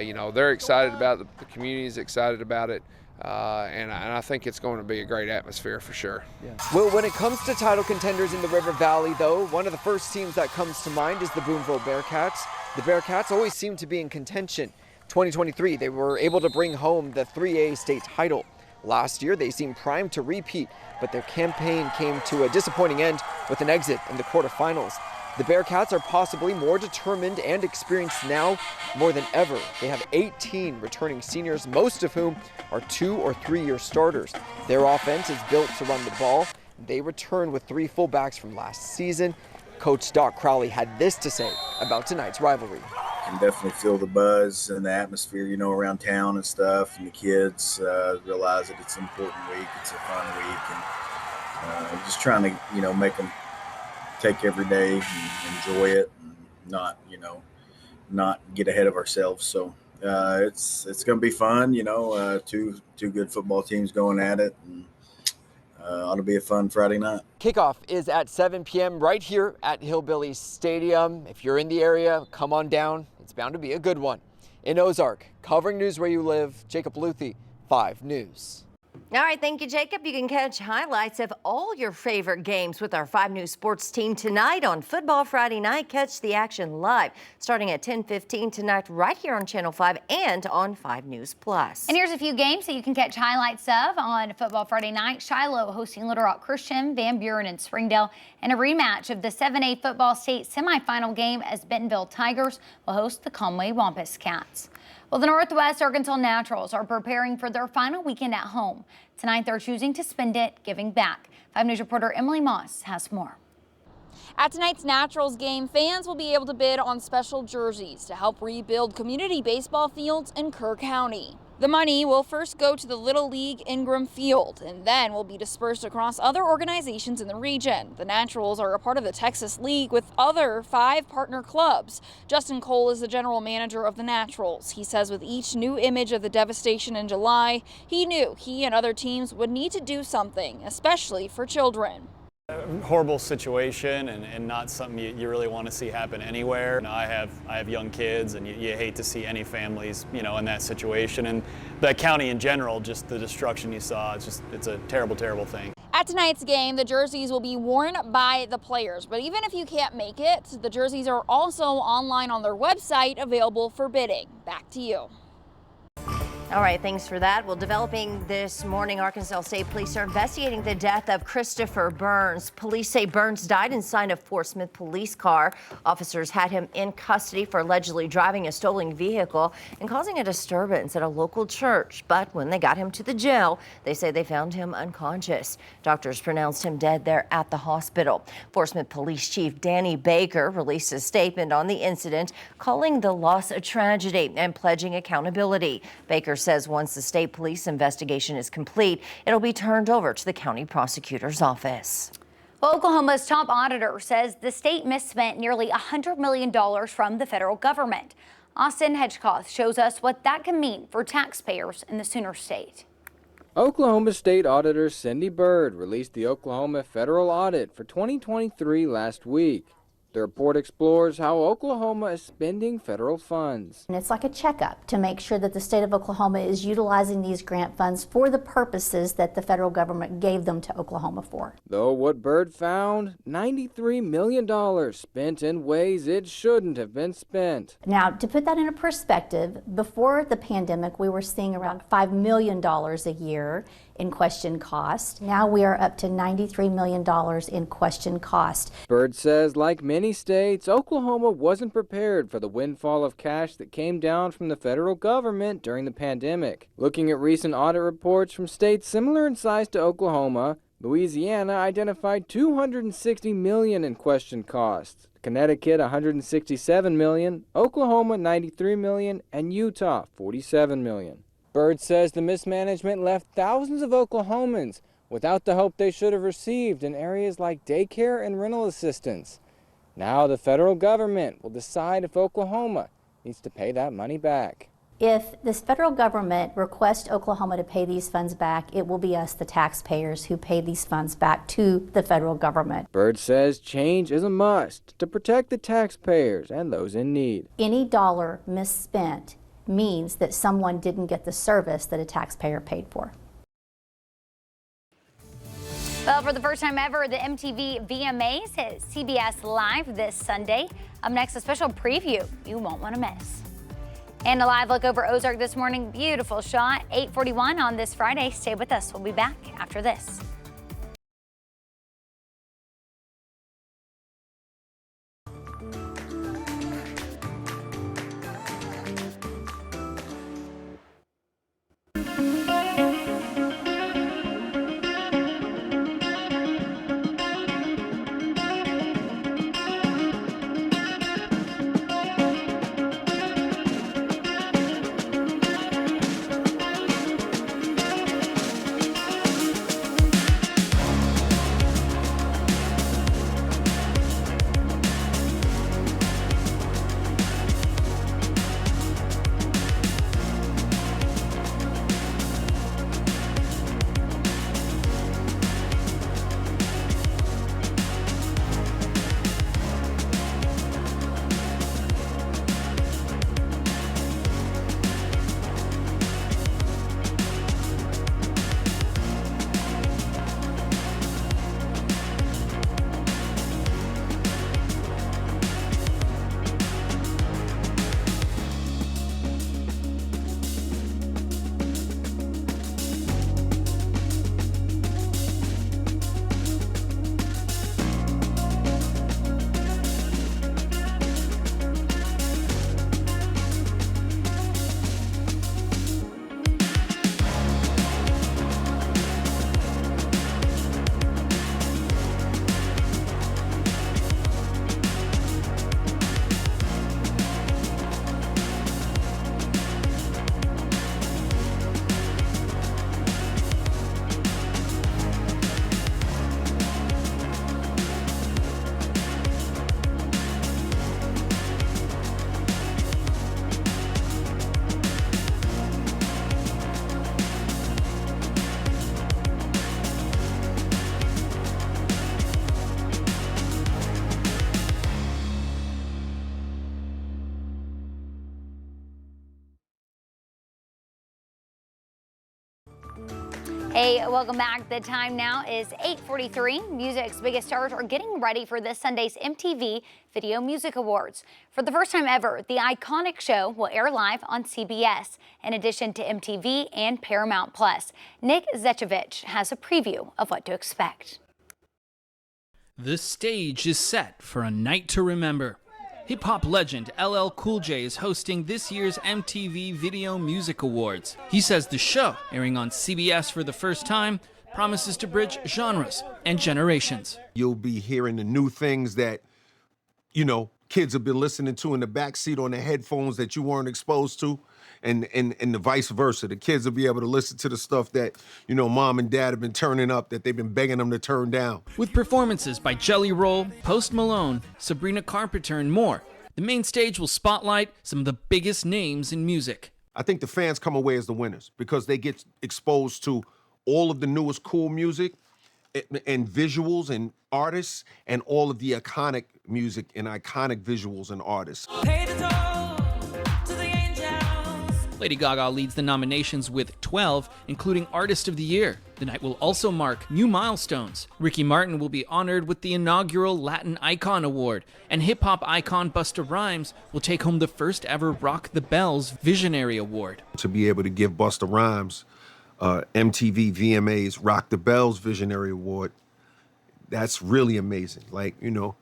you know, they're excited about it. The community is excited about it, and I think it's going to be a great atmosphere for sure. Yeah. Well, when it comes to title contenders in the River Valley, though, one of the first teams that comes to mind is the Boonville Bearcats. The Bearcats always seem to be in contention. 2023, they were able to bring home the 3A state title. Last year, they seemed primed to repeat, but their campaign came to a disappointing end with an exit in the quarterfinals. The Bearcats are possibly more determined and experienced now more than ever. They have 18 returning seniors, most of whom are 2- or 3-year starters. Their offense is built to run the ball. They return with 3 fullbacks from last season. Coach Doc Crowley had this to say about tonight's rivalry. You can definitely feel the buzz and the atmosphere, you know, around town and stuff. And the kids realize that it's an important week. It's a fun week. And just trying to, you know, make them take every day and enjoy it and not get ahead of ourselves. So it's going to be fun, you know, two good football teams going at it, and ought to be a fun Friday night. Kickoff is at 7 p.m. right here at Hillbilly Stadium. If you're in the area, come on down. It's bound to be a good one. In Ozark, covering news where you live, Jacob Luthi, 5 News. All right, thank you, Jacob. You can catch highlights of all your favorite games with our 5 News Sports team tonight on Football Friday night. Catch the action live starting at 10:15 tonight right here on Channel 5 and on 5 News Plus. And here's a few games that you can catch highlights of on Football Friday night. Shiloh hosting Little Rock Christian, Van Buren and Springdale, and a rematch of the 7A football state semifinal game as Bentonville Tigers will host the Conway Wampus Cats. Well, the Northwest Arkansas Naturals are preparing for their final weekend at home. Tonight, they're choosing to spend it giving back. 5 News reporter Emily Moss has more. At tonight's Naturals game, fans will be able to bid on special jerseys to help rebuild community baseball fields in Kerr County. The money will first go to the Little League Ingram Field and then will be dispersed across other organizations in the region. The Naturals are a part of the Texas League with other 5 partner clubs. Justin Cole is the general manager of the Naturals. He says with each new image of the devastation in July, he knew he and other teams would need to do something, especially for children. Horrible situation and not something you really want to see happen anywhere. You know, I have young kids, and you hate to see any families, you know, in that situation. And the county in general, just the destruction you saw, it's a terrible, terrible thing. At tonight's game, the jerseys will be worn by the players, but even if you can't make it, the jerseys are also online on their website, available for bidding. Back to you. All right, thanks for that. Well, developing this morning, Arkansas State Police are investigating the death of Christopher Burns. Police say Burns died inside a Fort Smith police car. Officers had him in custody for allegedly driving a stolen vehicle and causing a disturbance at a local church. But when they got him to the jail, they say they found him unconscious. Doctors pronounced him dead there at the hospital. Fort Smith Police Chief Danny Baker released a statement on the incident, calling the loss a tragedy and pledging accountability. Baker says once the state police investigation is complete, it'll be turned over to the county prosecutor's office. Well, Oklahoma's top auditor says the state misspent nearly $100 million from the federal government. Austin Hedgecoth shows us what that can mean for taxpayers in the Sooner State. Oklahoma State Auditor Cindy Byrd released the Oklahoma Federal Audit for 2023 last week. The report explores how Oklahoma is spending federal funds. And it's like a checkup to make sure that the state of Oklahoma is utilizing these grant funds for the purposes that the federal government gave them to Oklahoma for. Though what Byrd found, $93 million spent in ways it shouldn't have been spent. Now, to put that into perspective, before the pandemic, we were seeing around $5 million a year in question cost. Now we are up to $93 million in question cost. Byrd says, like many states, Oklahoma wasn't prepared for the windfall of cash that came down from the federal government during the pandemic. Looking at recent audit reports from states similar in size to Oklahoma, Louisiana identified $260 million in question costs, Connecticut $167 million, Oklahoma $93 million, and Utah $47 million. Byrd says the mismanagement left thousands of Oklahomans without the help they should have received in areas like daycare and rental assistance. Now the federal government will decide if Oklahoma needs to pay that money back. If this federal government requests Oklahoma to pay these funds back, it will be us, the taxpayers, who pay these funds back to the federal government. Byrd says change is a must to protect the taxpayers and those in need. Any dollar misspent means that someone didn't get the service that a taxpayer paid for. Well, for the first time ever, the MTV VMAs hit CBS Live this Sunday. Up next, a special preview you won't want to miss. And a live look over Ozark this morning. Beautiful shot, 8:41 on this Friday. Stay with us. We'll be back after this. Hey, welcome back. The time now is 8:43. Music's biggest stars are getting ready for this Sunday's MTV Video Music Awards. For the first time ever, the iconic show will air live on CBS, in addition to MTV and Paramount+. Nick Zechevich has a preview of what to expect. The stage is set for a night to remember. Hip-hop legend LL Cool J is hosting this year's MTV Video Music Awards. He says the show, airing on CBS for the first time, promises to bridge genres and generations. You'll be hearing the new things that, kids have been listening to in the backseat on their headphones that you weren't exposed to, and the vice versa. The kids will be able to listen to the stuff that, mom and dad have been turning up, that they've been begging them to turn down. With performances by Jelly Roll, Post Malone, Sabrina Carpenter, and more, the main stage will spotlight some of the biggest names in music. I think the fans come away as the winners because they get exposed to all of the newest cool music and visuals and artists, and all of the iconic music and iconic visuals and artists. Lady Gaga leads the nominations with 12, including Artist of the Year. The night will also mark new milestones. Ricky Martin will be honored with the inaugural Latin Icon Award, and hip-hop icon Busta Rhymes will take home the first ever Rock the Bells Visionary Award. To be able to give Busta Rhymes MTV VMA's Rock the Bells Visionary Award, that's really amazing. Like, you know,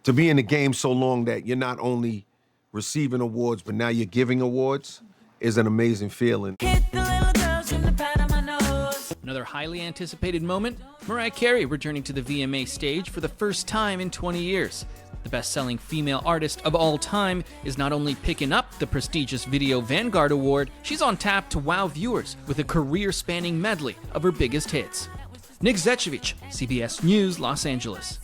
to be in the game so long that you're not only receiving awards, but now you're giving awards is an amazing feeling. Another highly anticipated moment, Mariah Carey returning to the VMA stage for the first time in 20 years. The best-selling female artist of all time is not only picking up the prestigious Video Vanguard Award, she's on tap to wow viewers with a career-spanning medley of her biggest hits. Nick Zechevich, CBS News, Los Angeles.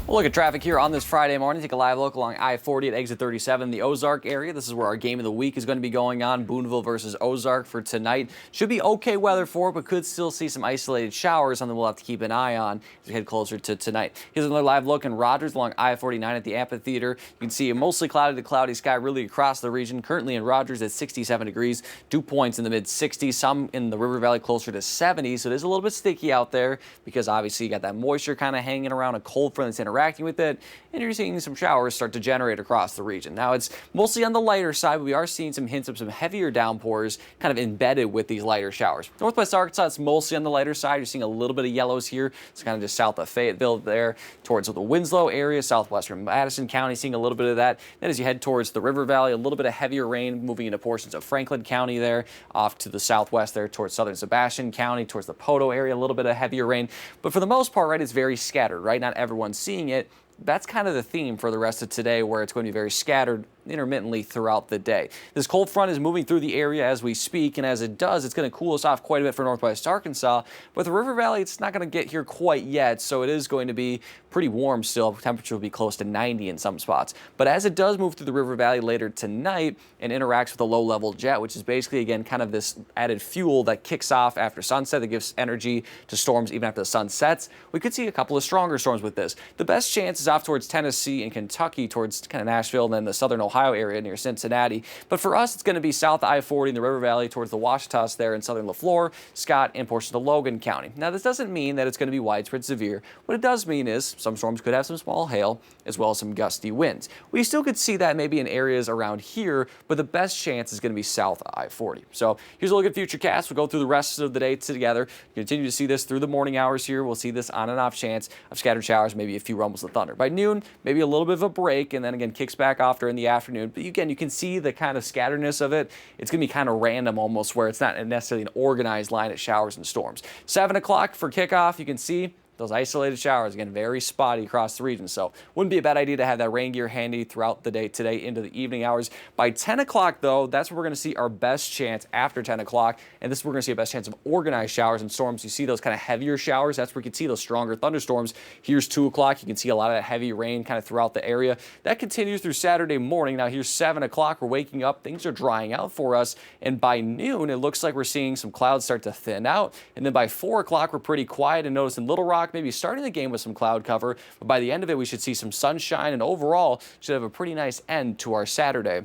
We'll look at traffic here on this Friday morning. Take a live look along I-40 at exit 37, the Ozark area. This is where our game of the week is going to be going on. Boonville versus Ozark for tonight. Should be okay weather for it, but could still see some isolated showers, something we'll have to keep an eye on as we head closer to tonight. Here's another live look in Rogers along I-49 at the amphitheater. You can see a mostly cloudy to cloudy sky really across the region. Currently in Rogers at 67 degrees, dew points in the mid-60s, some in the River Valley closer to 70, so it is a little bit sticky out there because obviously you got that moisture kind of hanging around, a cold front that's interacting with it, and you're seeing some showers start to generate across the region. Now, it's mostly on the lighter side, but we are seeing some hints of some heavier downpours kind of embedded with these lighter showers. Northwest Arkansas, it's mostly on the lighter side. You're seeing a little bit of yellows here. It's kind of just south of Fayetteville there towards the Winslow area, southwestern Madison County, seeing a little bit of that. Then as you head towards the River Valley, a little bit of heavier rain moving into portions of Franklin County there, off to the southwest there towards southern Sebastian County, towards the Poto area, a little bit of heavier rain. But for the most part, right, it's very scattered, right? Not everyone's seeing it. That's kind of the theme for the rest of today, where it's going to be very scattered intermittently throughout the day. This cold front is moving through the area as we speak, and as it does, it's going to cool us off quite a bit for Northwest Arkansas. But the River Valley, it's not going to get here quite yet, so it is going to be pretty warm still. Temperature will be close to 90 in some spots. But as it does move through the River Valley later tonight and interacts with a low-level jet, which is basically, again, kind of this added fuel that kicks off after sunset that gives energy to storms even after the sun sets, we could see a couple of stronger storms with this. The best chance is off towards Tennessee and Kentucky, towards kind of Nashville, and then the southern Ohio area near Cincinnati. But for us, it's going to be south I-40 in the River Valley towards the Ouachitas there in southern LaFleur, Scott, and portions of Logan County. Now, this doesn't mean that it's going to be widespread severe. What it does mean is some storms could have some small hail as well as some gusty winds. We still could see that maybe in areas around here, but the best chance is going to be south I-40. So here's a look at futurecast. We'll go through the rest of the day together. Continue to see this through the morning hours here. We'll see this on and off chance of scattered showers, maybe a few rumbles of thunder. By noon, maybe a little bit of a break, and then again kicks back off during the afternoon. But again, you can see the kind of scatteredness of it. It's going to be kind of random almost, where it's not necessarily an organized line of showers and storms. 7 o'clock for kickoff, you can see those isolated showers, again, very spotty across the region. So wouldn't be a bad idea to have that rain gear handy throughout the day today into the evening hours. By 10 o'clock, though, that's where we're going to see our best chance after 10 o'clock. And this is where we're going to see a best chance of organized showers and storms. You see those kind of heavier showers. That's where you can see those stronger thunderstorms. Here's 2 o'clock. You can see a lot of that heavy rain kind of throughout the area. That continues through Saturday morning. Now here's 7 o'clock. We're waking up. Things are drying out for us. And by noon, it looks like we're seeing some clouds start to thin out. And then by 4 o'clock, we're pretty quiet. And notice in Little Rock, maybe starting the game with some cloud cover, but by the end of it, we should see some sunshine, and overall should have a pretty nice end to our Saturday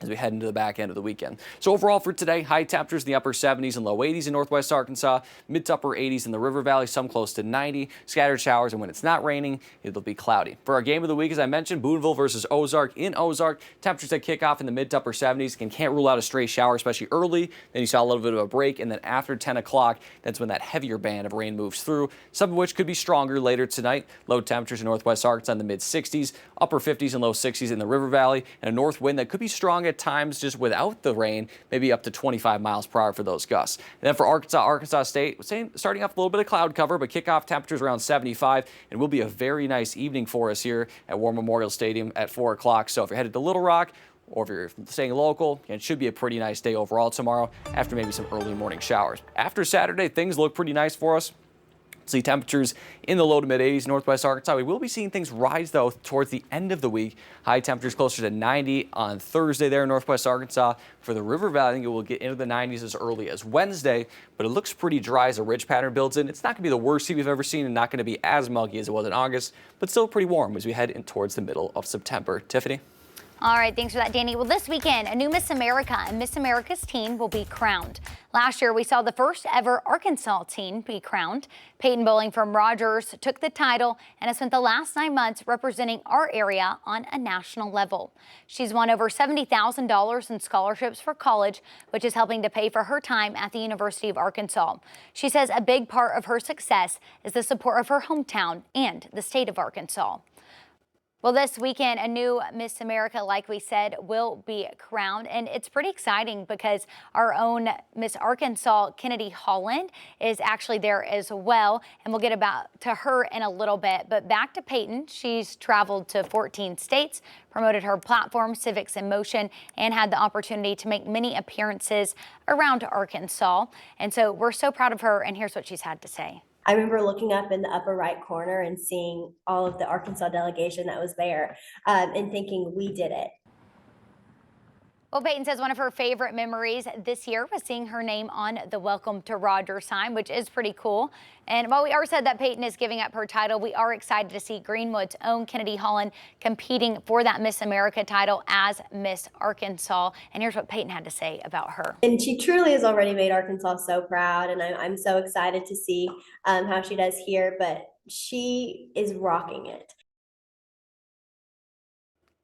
as we head into the back end of the weekend. So overall for today, high temperatures in the upper 70s and low 80s in Northwest Arkansas, mid to upper 80s in the River Valley, some close to 90, scattered showers, and when it's not raining, it'll be cloudy. For our game of the week, as I mentioned, Boonville versus Ozark. In Ozark, temperatures that kick off in the mid to upper 70s, and can't rule out a stray shower, especially early. Then you saw a little bit of a break, and then after 10 o'clock, that's when that heavier band of rain moves through, some of which could be stronger later tonight. Low temperatures in Northwest Arkansas in the mid 60s, upper 50s and low 60s in the River Valley, and a north wind that could be strong at times just without the rain, maybe up to 25 miles per hour for those gusts. And then for Arkansas State, starting off a little bit of cloud cover, but kickoff temperatures around 75, and will be a very nice evening for us here at War Memorial Stadium at 4 o'clock. So if you're headed to Little Rock, or if you're staying local, it should be a pretty nice day overall tomorrow after maybe some early morning showers. After Saturday, things look pretty nice for us. See temperatures in the low to mid 80s northwest Arkansas. We will be seeing things rise, though, towards the end of the week. High temperatures closer to 90 on Thursday there in northwest Arkansas. For the River Valley, I think it will get into the 90s as early as Wednesday, but it looks pretty dry as a ridge pattern builds in. It's not going to be the worst heat we've ever seen and not going to be as muggy as it was in August, but still pretty warm as we head in towards the middle of September. Tiffany? All right, thanks for that, Danny. Well, this weekend, a new Miss America and Miss America's teen will be crowned. Last year, we saw the first ever Arkansas teen be crowned. Peyton Bowling from Rogers took the title and has spent the last 9 months representing our area on a national level. She's won over $70,000 in scholarships for college, which is helping to pay for her time at the University of Arkansas. She says a big part of her success is the support of her hometown and the state of Arkansas. Well, this weekend, a new Miss America, like we said, will be crowned. And it's pretty exciting because our own Miss Arkansas, Kennedy Holland, is actually there as well. And we'll get to her in a little bit. But back to Peyton. She's traveled to 14 states, promoted her platform, Civics in Motion, and had the opportunity to make many appearances around Arkansas. And so we're so proud of her. And here's what she's had to say. I remember looking up in the upper right corner and seeing all of the Arkansas delegation that was there and thinking, we did it. Well, Peyton says one of her favorite memories this year was seeing her name on the Welcome to Rogers sign, which is pretty cool. And while we are sad that Peyton is giving up her title, we are excited to see Greenwood's own Kennedy Holland competing for that Miss America title as Miss Arkansas. And here's what Peyton had to say about her. And she truly has already made Arkansas so proud, and I'm so excited to see how she does here, but she is rocking it.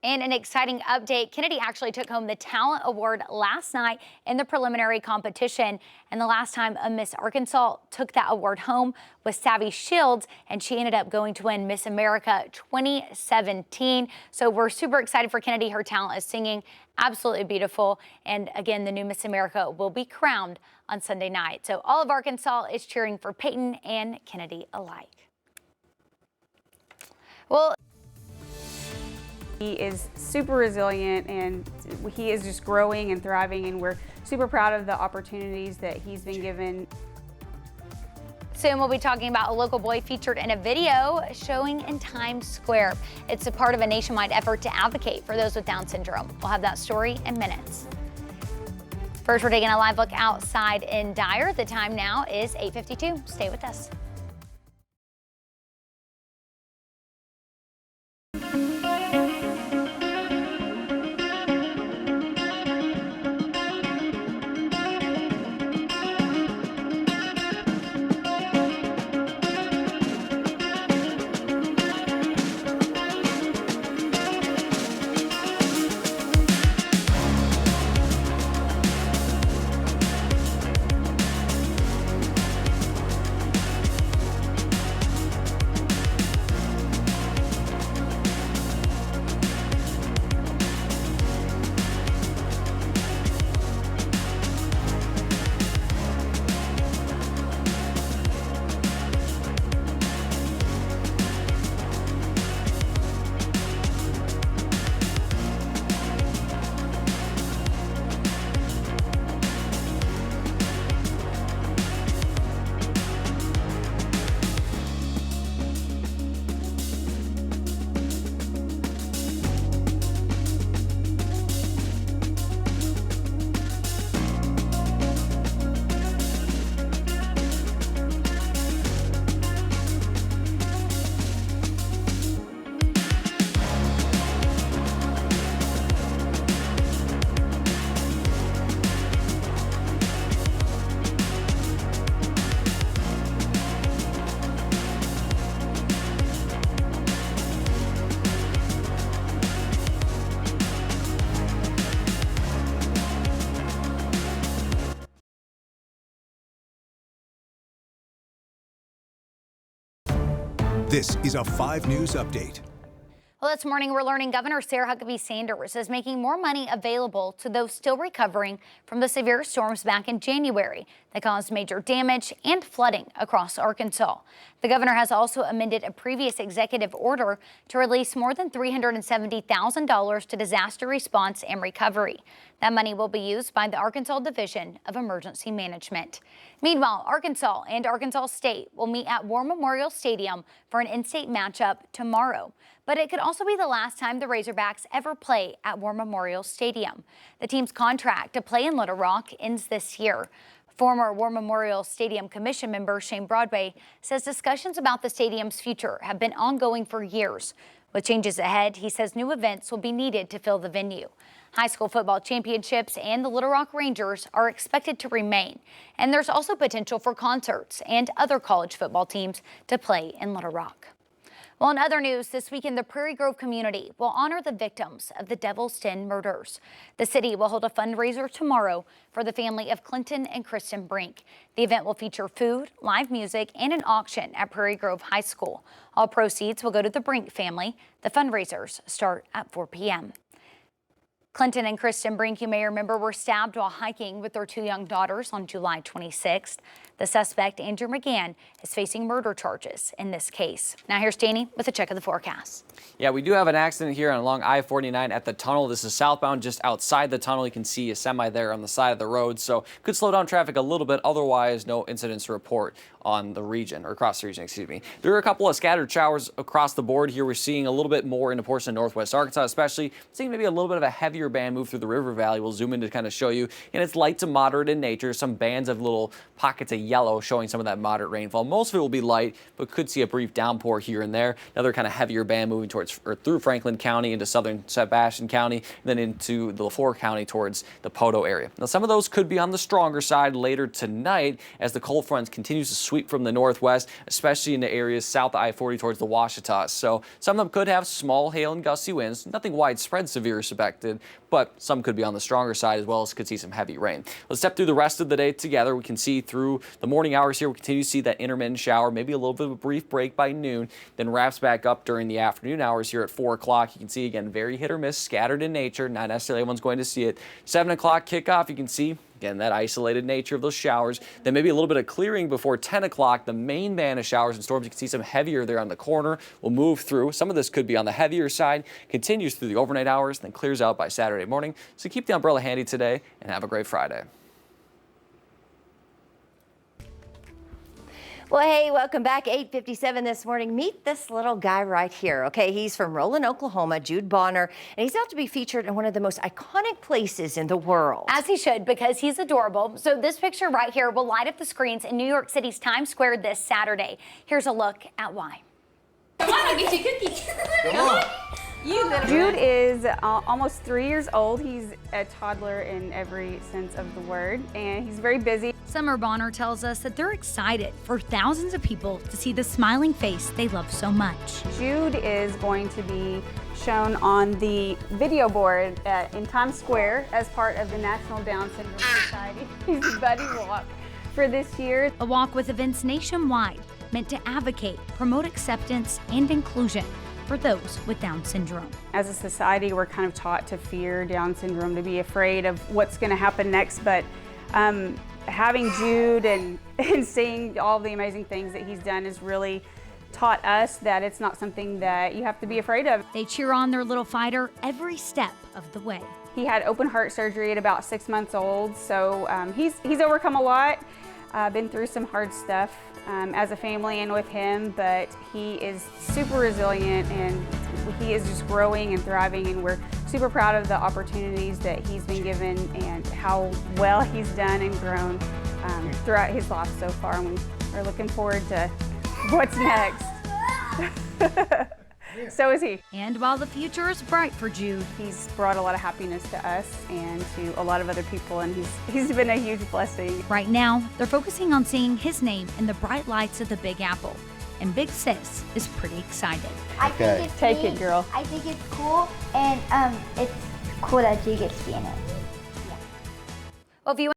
And an exciting update, Kennedy actually took home the Talent Award last night in the preliminary competition. And the last time a Miss Arkansas took that award home was Savvy Shields, and she ended up going to win Miss America 2017. So we're super excited for Kennedy. Her talent is singing, absolutely beautiful. And again, the new Miss America will be crowned on Sunday night. So all of Arkansas is cheering for Peyton and Kennedy alike. Well, he is super resilient and he is just growing and thriving, and we're super proud of the opportunities that he's been given. Soon we'll be talking about a local boy featured in a video showing in Times Square. It's a part of a nationwide effort to advocate for those with Down syndrome. We'll have that story in minutes. First, we're taking a live look outside in Dyer. The time now is 8:52. Stay with us. This is a 5 News Update. Well, this morning we're learning Governor Sarah Huckabee Sanders is making more money available to those still recovering from the severe storms back in January. The that caused major damage and flooding across Arkansas. The governor has also amended a previous executive order to release more than $370,000 to disaster response and recovery. That money will be used by the Arkansas Division of Emergency Management. Meanwhile, Arkansas and Arkansas State will meet at War Memorial Stadium for an in-state matchup tomorrow. But it could also be the last time the Razorbacks ever play at War Memorial Stadium. The team's contract to play in Little Rock ends this year. Former War Memorial Stadium Commission member Shane Broadway says discussions about the stadium's future have been ongoing for years. With changes ahead, he says new events will be needed to fill the venue. High school football championships and the Little Rock Rangers are expected to remain. And there's also potential for concerts and other college football teams to play in Little Rock. Well, in other news, this weekend, the Prairie Grove community will honor the victims of the Devil's Den murders. The city will hold a fundraiser tomorrow for the family of Clinton and Kristen Brink. The event will feature food, live music, and an auction at Prairie Grove High School. All proceeds will go to the Brink family. The fundraisers start at 4 p.m. Clinton and Kristen Brink, you may remember, were stabbed while hiking with their two young daughters on July 26th. The suspect, Andrew McGann, is facing murder charges in this case. Now here's Danny with a check of the forecast. Yeah, we do have an accident here along I-49 at the tunnel. This is southbound, just outside the tunnel. You can see a semi there on the side of the road, so could slow down traffic a little bit. Otherwise, no incidents to report on the region, or across the region, excuse me. There are a couple of scattered showers across the board here. We're seeing a little bit more in a portion of northwest Arkansas, especially seeing maybe a little bit of a heavier band move through the river valley. We'll zoom in to kind of show you, and it's light to moderate in nature. Some bands of little pockets of yellow showing some of that moderate rainfall. Most of it will be light, but could see a brief downpour here and there. Another kind of heavier band moving towards or through Franklin County into southern Sebastian County, and then into the LaFleur County towards the Poto area. Now, some of those could be on the stronger side later tonight as the cold front continues to sweep from the northwest, especially in the areas south of I-40 towards the Ouachita. So some of them could have small hail and gusty winds. Nothing widespread severe expected, but some could be on the stronger side as well as could see some heavy rain. Let's step through the rest of the day together. We can see through the morning hours here, we continue to see that intermittent shower, maybe a little bit of a brief break by noon, then wraps back up during the afternoon hours here at 4 o'clock. You can see again, very hit or miss, scattered in nature. Not necessarily everyone's going to see it. 7 o'clock kickoff, you can see again, that isolated nature of those showers. Then maybe a little bit of clearing before 10 o'clock. The main band of showers and storms, you can see some heavier there on the corner, will move through. Some of this could be on the heavier side, continues through the overnight hours, then clears out by Saturday morning. So keep the umbrella handy today and have a great Friday. Well, hey, welcome back. 8:57 this morning. Meet this little guy right here. Okay, he's from Roland, Oklahoma, Jude Bonner, and he's out to be featured in one of the most iconic places in the world. As he should, because he's adorable. So this picture right here will light up the screens in New York City's Times Square this Saturday. Here's a look at why. Come on, I'll get you cookies. Come on. Jude is almost 3 years old. He's a toddler in every sense of the word, and he's very busy. Summer Bonner tells us that they're excited for thousands of people to see the smiling face they love so much. Jude is going to be shown on the video board in Times Square as part of the National Down Syndrome Society's Buddy Walk for this year. A walk with events nationwide meant to advocate, promote acceptance, and inclusion for those with Down syndrome. As a society, we're kind of taught to fear Down syndrome, to be afraid of what's going to happen next, but having Jude and seeing all the amazing things that he's done has really taught us that it's not something that you have to be afraid of. They cheer on their little fighter every step of the way. He had open heart surgery at about 6 months old, so he's overcome a lot, been through some hard stuff as a family and with him, but he is super resilient and he is just growing and thriving, and we're super proud of the opportunities that he's been given and how well he's done and grown throughout his life so far, and we are looking forward to what's next. So is he. And while the future is bright for Jude, he's brought a lot of happiness to us and to a lot of other people, and he's been a huge blessing. Right now, they're focusing on seeing his name in the bright lights of the Big Apple, and Big Sis is pretty excited. I think it's Take neat. it, girl. I think it's cool, and it's cool that Jude gets to be in it. Well, if you